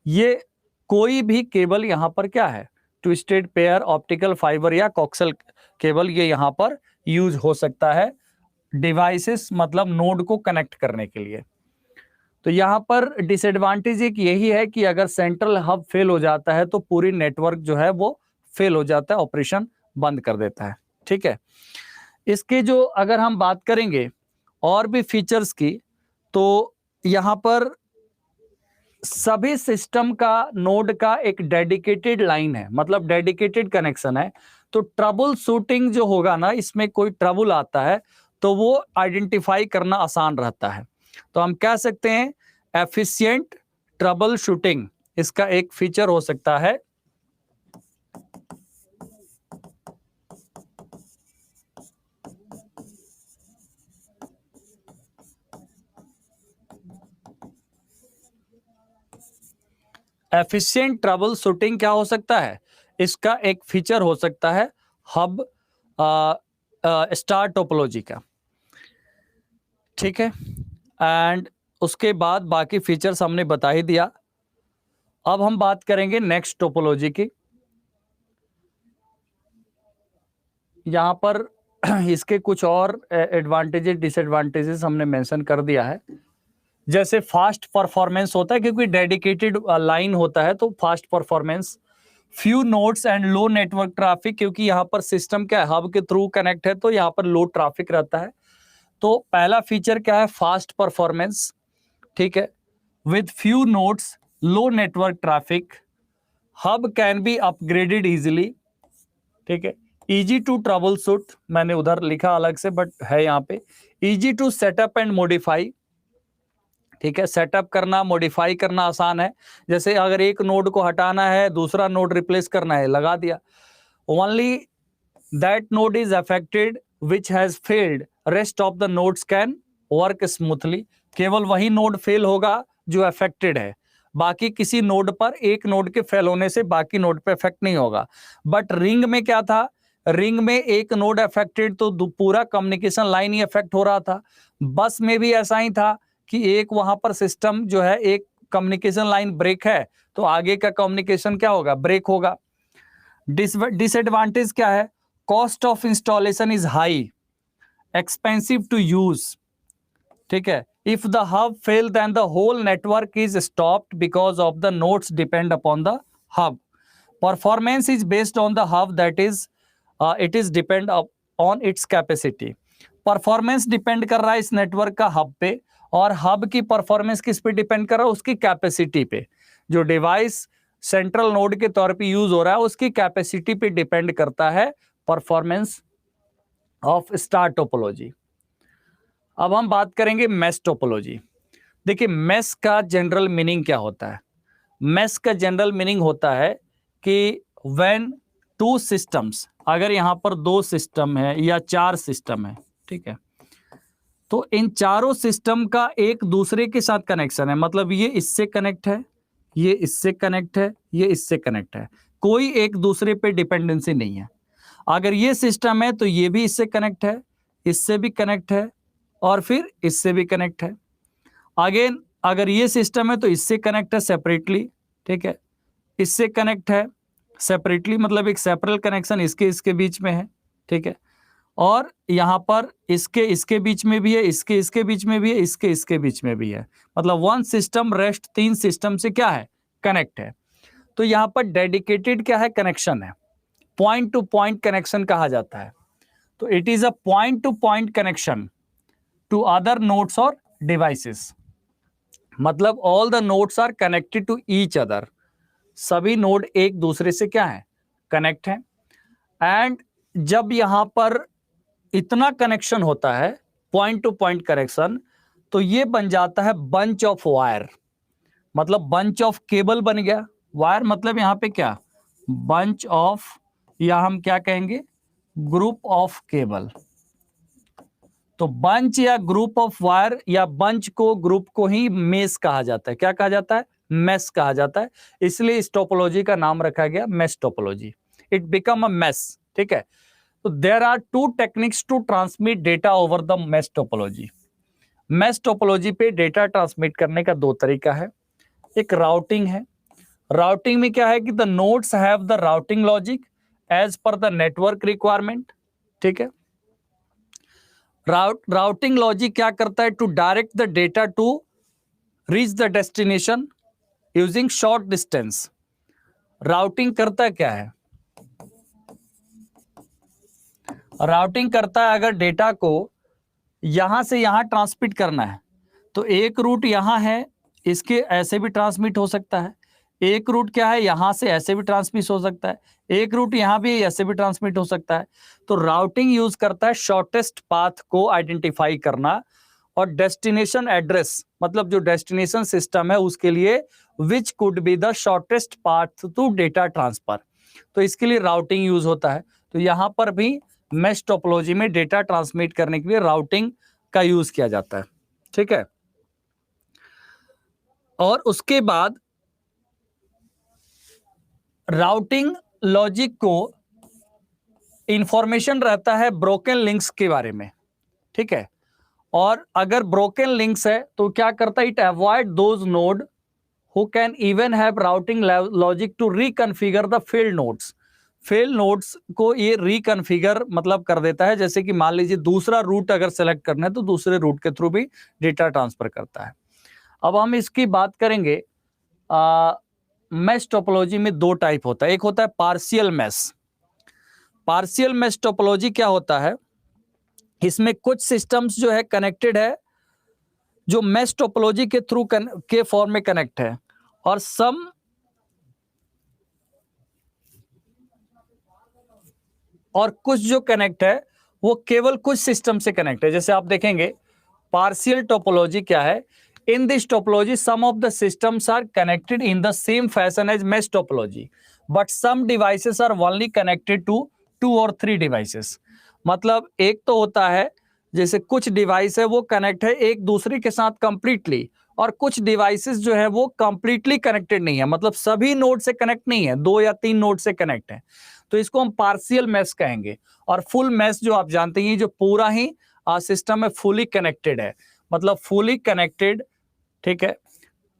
ये कोई भी केबल यहाँ पर क्या है, ट्विस्टेड पेयर, ऑप्टिकल फाइबर या कोक्सल केबल, ये यहाँ पर यूज हो सकता है डिवाइसेस, मतलब नोड को कनेक्ट करने के लिए। तो यहाँ पर डिसएडवांटेज एक यही है कि अगर सेंट्रल हब फेल हो जाता है तो पूरी नेटवर्क जो है वो फेल हो जाता है, ऑपरेशन बंद कर देता है, ठीक है। इसके जो अगर हम बात करेंगे और भी फीचर्स की, तो यहाँ पर सभी सिस्टम का नोड का एक डेडिकेटेड लाइन है, मतलब डेडिकेटेड कनेक्शन है। तो ट्रबल शूटिंग जो होगा ना, इसमें कोई ट्रबल आता है तो वो आइडेंटिफाई करना आसान रहता है। तो हम कह सकते हैं एफिशिएंट ट्रबल शूटिंग इसका एक फीचर हो सकता है। एफिशिएंट ट्रबल शूटिंग क्या हो सकता है, इसका एक फीचर हो सकता है हब स्टार टोपोलॉजी का, ठीक है। एंड उसके बाद बाकी फीचर्स हमने बता ही दिया। अब हम बात करेंगे नेक्स्ट टोपोलॉजी की। यहां पर इसके कुछ और एडवांटेजेस डिसएडवांटेजेस हमने मेंशन कर दिया है। जैसे फास्ट परफॉर्मेंस होता है, क्योंकि डेडिकेटेड लाइन होता है तो fast performance, few nodes and low network traffic, क्योंकि यहाँ पर सिस्टम क्या है, हब के थ्रू कनेक्ट है तो यहाँ पर लो ट्रैफिक रहता है। तो पहला फीचर क्या है, फास्ट परफॉर्मेंस। ठीक है, with few nodes, low network traffic, hub can be upgraded easily, ठीक है, easy to troubleshoot, मैंने उधर लिखा अलग से बट है यहाँ पे, easy to setup and modify, ठीक है, सेटअप करना मॉडिफाई करना आसान है, जैसे अगर एक नोड को हटाना है दूसरा नोड रिप्लेस करना है, लगा दिया। Only that node is affected which has failed, rest of the nodes can work smoothly, केवल वही नोड फेल होगा जो अफेक्टेड है, बाकी किसी नोड पर एक नोड के फेल होने से बाकी नोड पे इफेक्ट नहीं होगा। बट रिंग में क्या था, रिंग में एक नोड अफेक्टेड तो पूरा कम्युनिकेशन लाइन ही अफेक्ट हो रहा था। बस में भी ऐसा ही था कि एक वहां पर सिस्टम जो है, एक कम्युनिकेशन लाइन ब्रेक है तो आगे का कम्युनिकेशन क्या होगा, ब्रेक होगा। डिसएडवांटेज क्या है, cost of installation is high, expensive to use, ठीक है, if the hub fail then the whole network is stopped because of the nodes depend upon the hub, performance is based on the hub, that is it is depend on its capacity, performance depend कर रहा है इस network का hub पे, और hub की performance किस पे डिपेंड कर रहा है, उसकी कैपेसिटी पे, जो डिवाइस सेंट्रल नोड के तौर पे यूज हो रहा है उसकी कैपेसिटी पे डिपेंड करता है परफॉर्मेंस ऑफ स्टार टोपोलॉजी। अब हम बात करेंगे मेश टोपोलॉजी। देखिए मेश का जनरल मीनिंग क्या होता है, मेश का जनरल मीनिंग होता है कि व्हेन टू सिस्टम्स, अगर यहां पर दो सिस्टम है या चार सिस्टम है, ठीक है, तो इन चारों सिस्टम का एक दूसरे के साथ कनेक्शन है, मतलब ये इससे कनेक्ट है, ये इससे कनेक्ट है, ये इससे कनेक्ट है, कोई एक दूसरे पे डिपेंडेंसी नहीं है। अगर ये सिस्टम है तो ये भी इससे कनेक्ट है, इससे भी कनेक्ट है, और फिर इससे भी कनेक्ट है। अगेन अगर ये सिस्टम है तो इससे कनेक्ट है सेपरेटली, ठीक है, इससे कनेक्ट है सेपरेटली, मतलब एक सेपरेट कनेक्शन इसके इसके बीच में है, ठीक है, और यहां पर इसके इसके बीच में भी है, इसके इसके बीच में भी है, इसके इसके बीच में भी है, मतलब वन सिस्टम रेस्ट तीन सिस्टम से क्या है, कनेक्ट है। तो यहां पर डेडिकेटेड क्या है, कनेक्शन है, पॉइंट टू पॉइंट कनेक्शन कहा जाता है। तो it is a point to point connection to other nodes और डिवाइसेस, मतलब all the nodes are connected to each other, सभी नोड एक दूसरे से क्या है, कनेक्ट है। एंड जब यहां पर इतना कनेक्शन होता है पॉइंट टू पॉइंट कनेक्शन, तो ये बन जाता है बंच ऑफ वायर, मतलब बंच ऑफ केबल बन गया। वायर मतलब यहां पे क्या, बंच ऑफ, या हम क्या कहेंगे, ग्रुप ऑफ केबल। तो बंच या ग्रुप ऑफ वायर या बंच को, ग्रुप को ही मेश कहा जाता है। क्या कहा जाता है, मेश कहा जाता है, इसलिए इस टोपोलॉजी का नाम रखा गया mesh topology. It become a mesh, ठीक है। तो there are two techniques to transmit data over the mesh topology. Mesh topology पे डेटा ट्रांसमिट करने का दो तरीका है, एक राउटिंग है। राउटिंग में क्या है कि the nodes have the routing logic as per the network requirement, ठीक है। राउटिंग लॉजिक क्या करता है, to direct the data to reach the destination using short distance. Routing करता है क्या है, राउटिंग करता है अगर डेटा को यहां से यहां ट्रांसमिट करना है तो एक रूट यहां है, इसके ऐसे भी ट्रांसमिट हो सकता है, एक रूट क्या है, यहां से ऐसे भी ट्रांसमिट हो सकता है, एक रूट यहां भी ऐसे भी ट्रांसमिट हो सकता है। तो राउटिंग यूज करता है शॉर्टेस्ट पाथ को आइडेंटिफाई करना, और डेस्टिनेशन एड्रेस, मतलब जो डेस्टिनेशन सिस्टम है उसके लिए which could be the shortest path to data transfer, तो इसके लिए राउटिंग यूज होता है। तो यहां पर भी मेश टोपोलॉजी में डेटा ट्रांसमिट करने के लिए राउटिंग का यूज किया जाता है, ठीक है। और उसके बाद राउटिंग लॉजिक को इंफॉर्मेशन रहता है ब्रोकन लिंक्स के बारे में, ठीक है। और अगर ब्रोकन लिंक्स है तो क्या करता है, it avoid those node who can even have routing logic to reconfigure the failed nodes. Fail nodes को ये रिकॉन्फ़िगर मतलब कर देता है, जैसे कि मान लीजिए दूसरा रूट अगर सेलेक्ट करना है तो दूसरे रूट के थ्रू भी डेटा ट्रांसफर करता है। अब हम इसकी बात करेंगे, मैश टोपोलॉजी में दो टाइप होता है, एक होता है partial mesh. Partial mesh topology क्या होता है, इसमें कुछ सिस्टम्स जो है कनेक्टेड है जो मैश टोपोलॉजी के थ्रू के फॉर्म में कनेक्ट है, और सम और कुछ जो कनेक्ट है वो केवल कुछ सिस्टम से कनेक्ट है। जैसे आप देखेंगे पार्शियल टोपोलॉजी क्या है, in this topology some of the systems are connected in the same fashion as mesh topology, but some devices are only connected to 2 और 3 डिवाइसेस। मतलब एक तो होता है जैसे कुछ डिवाइस है वो कनेक्ट है एक दूसरे के साथ कंप्लीटली, और कुछ डिवाइसेस जो है वो कंप्लीटली कनेक्टेड नहीं है, मतलब सभी नोड से कनेक्ट नहीं है, 2 या 3 नोड से कनेक्ट है, तो इसको हम पार्शियल मैश कहेंगे। और फुल मैश जो आप जानते हैं जो पूरा ही सिस्टम में फुली कनेक्टेड है, मतलब फुली कनेक्टेड, ठीक है,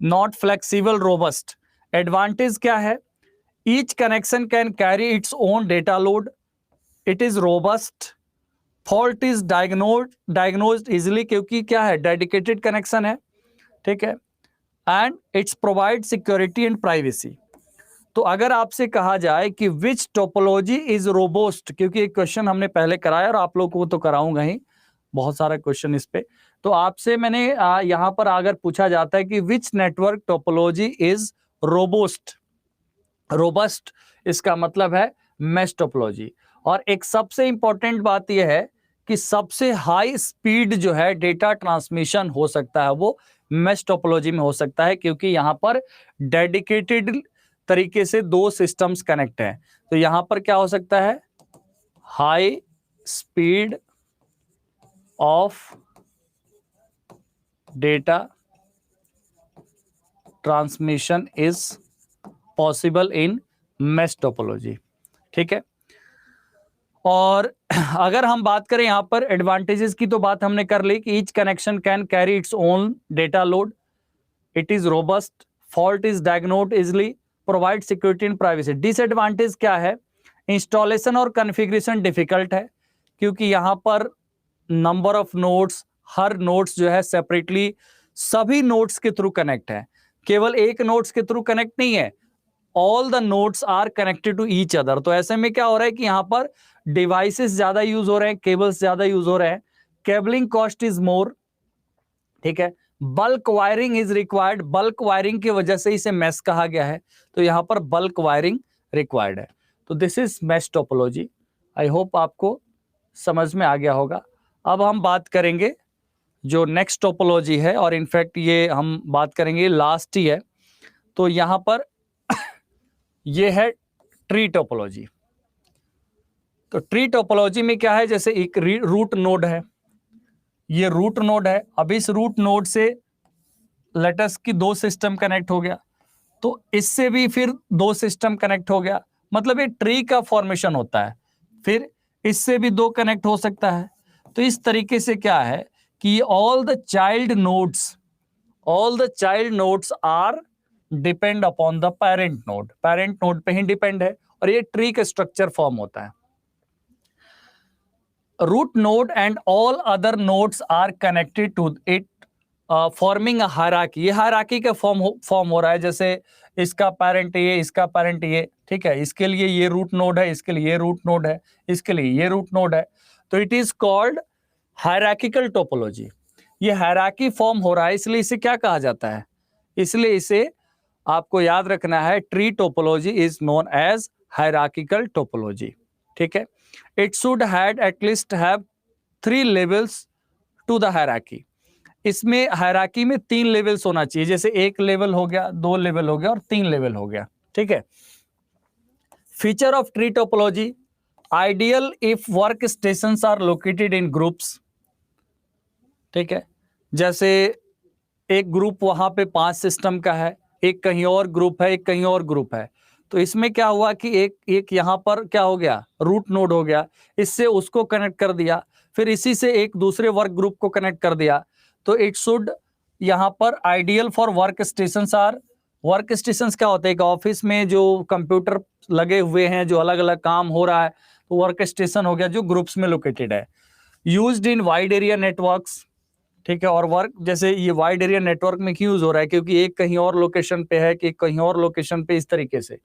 नॉट फ्लेक्सिबल, रोबस्ट। एडवांटेज क्या है, each connection can carry its own data load, it is robust, fault is diagnosed easily, क्योंकि क्या है डेडिकेटेड कनेक्शन है, ठीक है, and it's provide security and privacy. तो अगर आपसे कहा जाए कि विच टोपोलॉजी इज रोबोस्ट, क्योंकि एक क्वेश्चन हमने पहले कराया और आप लोग को तो कराऊंगा ही, बहुत सारा क्वेश्चन इस पे, तो आपसे मैंने यहां पर अगर पूछा जाता है कि which network topology is robust, robust इसका मतलब है मैश टोपोलॉजी। और एक सबसे इंपॉर्टेंट बात यह है कि सबसे हाई स्पीड जो है डेटा ट्रांसमिशन हो सकता है वो मैश टोपोलॉजी में हो सकता है, क्योंकि यहां पर डेडिकेटेड तरीके से 2 सिस्टम्स कनेक्ट हैं। तो यहां पर क्या हो सकता है, high speed of data transmission is possible in mesh topology, ठीक है। और अगर हम बात करें यहां पर एडवांटेजेस की, तो बात हमने कर ली कि each connection can carry its own data load, it is robust, fault is diagnosed easily, provide security and privacy. Disadvantage क्या है, इंस्टॉलेशन और कॉन्फ़िगरेशन डिफिकल्ट है, क्योंकि यहां पर number of nodes, her nodes जो है सेपरेटली सभी नोड्स के थ्रू कनेक्ट है, केवल एक नोड्स के थ्रू कनेक्ट नहीं है, all the nodes are connected to each other. तो ऐसे में क्या हो रहा है कि यहां पर डिवाइसेस ज्यादा यूज हो रहे हैं, केबल्स ज्यादा यूज हो रहे हैं, केबलिंग कॉस्ट इज मोर, ठीक है, bulk wiring is required, bulk wiring की वजह से इसे मैश कहा गया है, तो यहां पर बल्क वायरिंग रिक्वायर्ड है। तो this is mesh topology. I hope आपको समझ में आ गया होगा। अब हम बात करेंगे जो नेक्स्ट टोपोलॉजी है, और इनफैक्ट ये हम बात करेंगे लास्ट ही है, तो यहां पर ये है ट्री टोपोलॉजी। तो ट्री टोपोलॉजी में क्या है, जैसे एक रूट नोड है, ये रूट नोड है, अब इस रूट नोड से लेटस की 2 सिस्टम कनेक्ट हो गया, तो इससे भी फिर 2 सिस्टम कनेक्ट हो गया, मतलब ये ट्री का फॉर्मेशन होता है, फिर इससे भी 2 कनेक्ट हो सकता है। तो इस तरीके से क्या है कि all the child nodes are depend upon the parent node पे ही डिपेंड है, और ये ट्री का स्ट्रक्चर फॉर्म होता है। Root node and all other nodes are connected to it forming a hierarchy. ये हायरार्की का फॉर्म हो रहा है, जैसे इसका पेरेंट ये, इसका पेरेंट ये, ठीक है, इसके लिए ये रूट नोड है, इसके लिए ये रूट नोड है, इसके लिए ये रूट नोड है, तो it is called hierarchical topology. ये हायरार्की फॉर्म हो रहा है, इसलिए इसे क्या कहा जाता है, इसलिए इसे आपको याद रखना है, tree topology is known as hierarchical topology, ठीक है। It should had at least have 3 levels to the hierarchy. इसमें हायरार्की में 3 लेवल्स होना चाहिए, जैसे 1 लेवल हो गया, 2 लेवल हो गया और 3 लेवल हो गया, ठीक है। Feature of tree topology, ideal if work stations are located in groups, ठीक है, जैसे एक ग्रुप वहां पे 5 सिस्टम का है, एक कहीं और ग्रुप है, एक कहीं और ग्रुप है, तो इसमें क्या हुआ कि एक यहां पर क्या हो गया, रूट नोड हो गया, इससे उसको कनेक्ट कर दिया, फिर इसी से एक दूसरे वर्क ग्रुप को कनेक्ट कर दिया, तो इट शुड यहां पर ideal for work stations are, work stations क्या होता है, एक ऑफिस में जो कंप्यूटर लगे हुए हैं, जो अलग अलग काम हो रहा है, तो वर्क स्टेशन हो गया जो ग्रुप्स में लोकेटेड है। यूज्ड इन वाइड एरिया नेटवर्क्स, ठीक है, और वर्क जैसे ये वाइड एरिया नेटवर्क में क्यों यूज हो रहा है, क्योंकि एक कहीं और लोकेशन पे है कि कहीं और लोकेशन पे, इस तरीके से।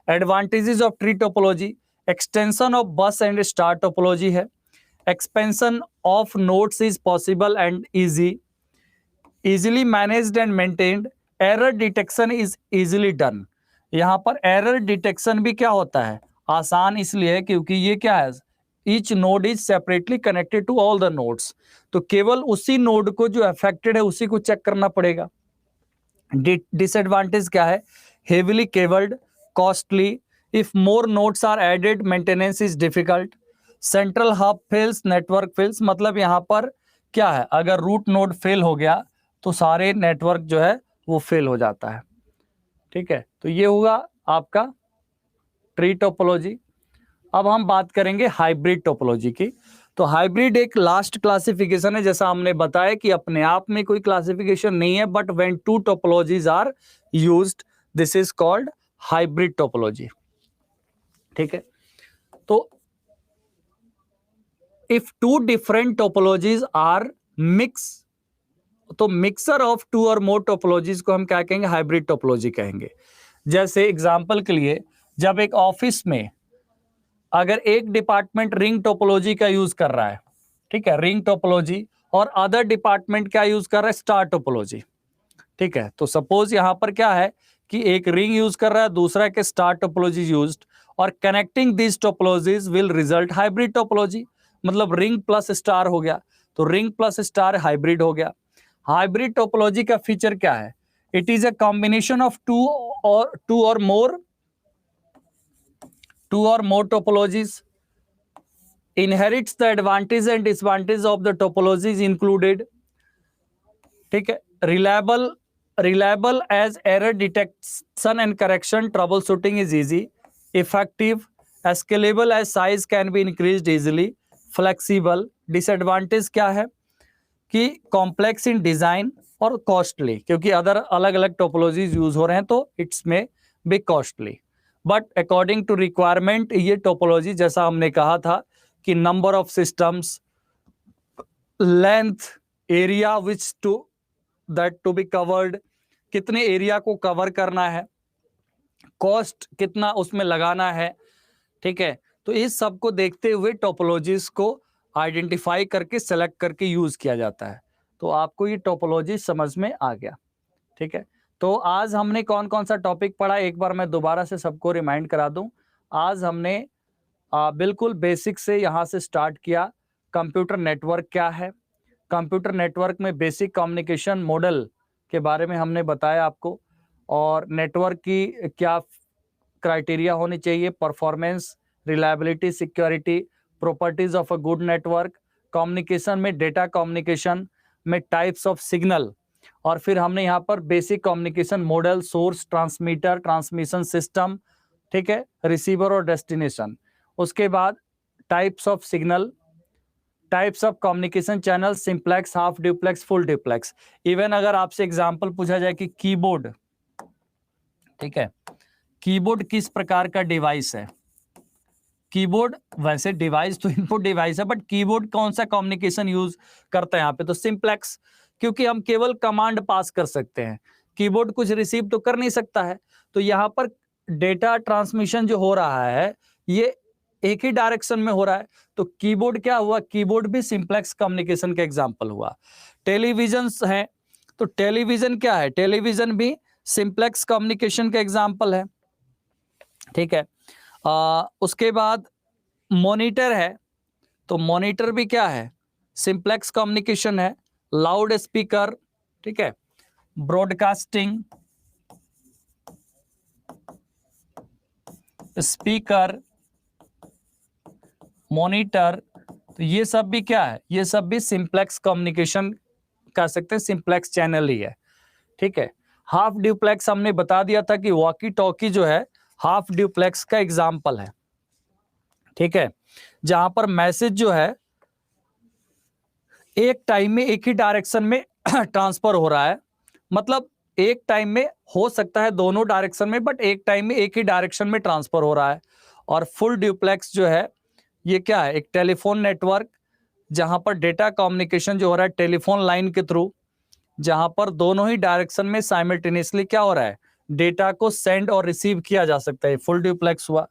Advantages of tree topology, extension of बस एंड स्टार टोपोलॉजी है, expansion of nodes is possible and easy, easily managed and maintained, error detection is easily done. यहाँ पर एरर डिटेक्शन भी क्या होता है, आसान इसलिए है क्योंकि ये क्या है, each node is separately connected to all the nodes, तो केवल उसी नोड को जो अफेक्टेड है उसी को चेक करना पड़ेगा। डिसएडवांटेज क्या है, heavily cabled, costly, if more nodes are added maintenance is difficult, central hub fails, network fails, मतलब यहाँ पर क्या है, अगर रूट नोड फेल हो गया तो सारे नेटवर्क जो है वो फेल हो जाता है। ठीक है, तो ये होगा आपका ट्री टोपोलॉजी। अब हम बात करेंगे हाइब्रिड टोपोलॉजी की। तो हाइब्रिड एक लास्ट क्लासिफिकेशन है, जैसा हमने बताया कि अपने आप में कोई क्लासिफिकेशन नहीं है, but when two topologies are used this is called hybrid topology. ठीक है, तो if two different topologies are mix, तो मिक्सर ऑफ टू और मोर टोपोलॉजीज को हम क्या कहेंगे, हाइब्रिड टोपोलॉजी कहेंगे। जैसे एग्जांपल के लिए, जब एक ऑफिस में अगर एक डिपार्टमेंट रिंग टोपोलॉजी का यूज कर रहा है, ठीक है, रिंग टोपोलॉजी, और अदर डिपार्टमेंट क्या यूज कर रहा है, स्टार टोपोलॉजी। ठीक है, तो सपोज यहां पर क्या है कि एक रिंग यूज कर रहा है, दूसरा के स्टार टोपोलॉजी यूज्ड, और connecting this topologies will result hybrid topology. मतलब रिंग प्लस स्टार हो गया, तो रिंग प्लस स्टार हाइब्रिड हो गया। हाइब्रिड टोपोलॉजी का फीचर क्या है, it is a combination of two और more topologies, inherits the advantage and disadvantage of the topologies included. ठीक है, reliable as error detection and correction, troubleshooting is easy, effective, scalable as size can be increased easily, flexible। disadvantage क्या है कि complex in design और costly, क्योंकि other अलग अलग topologies use हो रहे हैं तो it's may be costly. But according to requirement ये टोपोलॉजी, जैसा हमने कहा था कि number of systems, length, area which to be covered, कितने एरिया को कवर करना है, कॉस्ट कितना उसमें लगाना है। ठीक है, तो इस सब को देखते हुए टोपोलॉजीज को आइडेंटिफाई करके सेलेक्ट करके यूज किया जाता है। तो आपको ये टोपोलॉजी समझ में आ गया। ठीक है, तो आज हमने कौन कौन सा टॉपिक पढ़ा, एक बार मैं दोबारा से सबको रिमाइंड करा दूं। आज हमने बिल्कुल बेसिक से यहाँ से स्टार्ट किया। कंप्यूटर नेटवर्क क्या है, कंप्यूटर नेटवर्क में बेसिक कम्युनिकेशन मॉडल के बारे में हमने बताया आपको, और नेटवर्क की क्या क्राइटेरिया होनी चाहिए, performance, reliability, security, properties of a good network, communication में डेटा कम्युनिकेशन में टाइप्स ऑफ सिग्नल, और फिर हमने यहाँ पर basic communication model, source, transmitter, transmission system, ठीक है, रिसीवर और डेस्टिनेशन। उसके बाद types of signal, types of communication channel, simplex, half duplex, full duplex. Even अगर आपसे एग्जांपल पूछा जाए कि कीबोर्ड, ठीक है, कीबोर्ड किस प्रकार का डिवाइस है, कीबोर्ड वैसे डिवाइस तो इनपुट डिवाइस है, बट कीबोर्ड कौन सा कम्युनिकेशन यूज करता है यहाँ पे, तो सिंप्लेक्स, क्योंकि हम केवल कमांड पास कर सकते हैं, कीबोर्ड कुछ रिसीव तो कर नहीं सकता है। तो यहाँ पर डेटा ट्रांसमिशन जो हो रहा है ये एक ही डायरेक्शन में हो रहा है, तो कीबोर्ड क्या हुआ, कीबोर्ड भी सिंप्लेक्स कम्युनिकेशन का एग्जांपल हुआ। टेलीविजन है, तो टेलीविजन क्या है, टेलीविजन भी सिंप्लेक्स कम्युनिकेशन का एग्जांपल है। ठीक है, उसके बाद मॉनिटर है, तो मॉनिटर भी क्या है, सिंप्लेक्स कम्युनिकेशन है। लाउड स्पीकर, ठीक है, ब्रॉडकास्टिंग स्पीकर, मॉनिटर, तो ये सब भी क्या है, ये सब भी सिंप्लेक्स कम्युनिकेशन कह सकते हैं, सिंप्लेक्स चैनल ही है। ठीक है, हाफ ड्यूप्लेक्स हमने बता दिया था कि वॉकी टॉकी जो है हाफ ड्यूप्लेक्स का एग्जाम्पल है। ठीक है, जहां पर मैसेज जो है एक टाइम में एक ही डायरेक्शन में ट्रांसफर हो रहा है, मतलब एक टाइम में हो सकता है दोनों डायरेक्शन में, बट एक टाइम में एक ही डायरेक्शन में ट्रांसफर हो रहा है। और फुल ड्यूप्लेक्स जो है ये क्या है, एक टेलीफोन नेटवर्क जहां पर डेटा कम्युनिकेशन जो हो रहा है टेलीफोन लाइन के थ्रू, जहां पर दोनों ही डायरेक्शन में साइमल्टेनियसली क्या हो रहा है, डेटा को सेंड और रिसीव किया जा सकता है, फुल ड्यूप्लेक्स हुआ।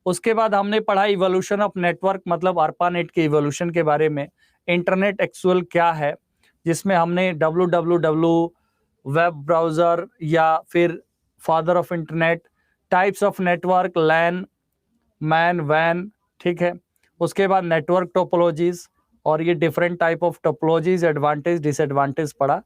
उसके बाद हमने पढ़ा इवोल्यूशन ऑफ नेटवर्क, मतलब ARPANET के इवोल्यूशन के बारे में, इंटरनेट एक्चुअल क्या है, जिसमें हमने www, वेब ब्राउज़र या फिर father of internet, types of network, LAN, MAN, वैन, ठीक है। उसके बाद नेटवर्क टोपोलॉजीज, और ये different type of topologies, advantage disadvantage पढ़ा।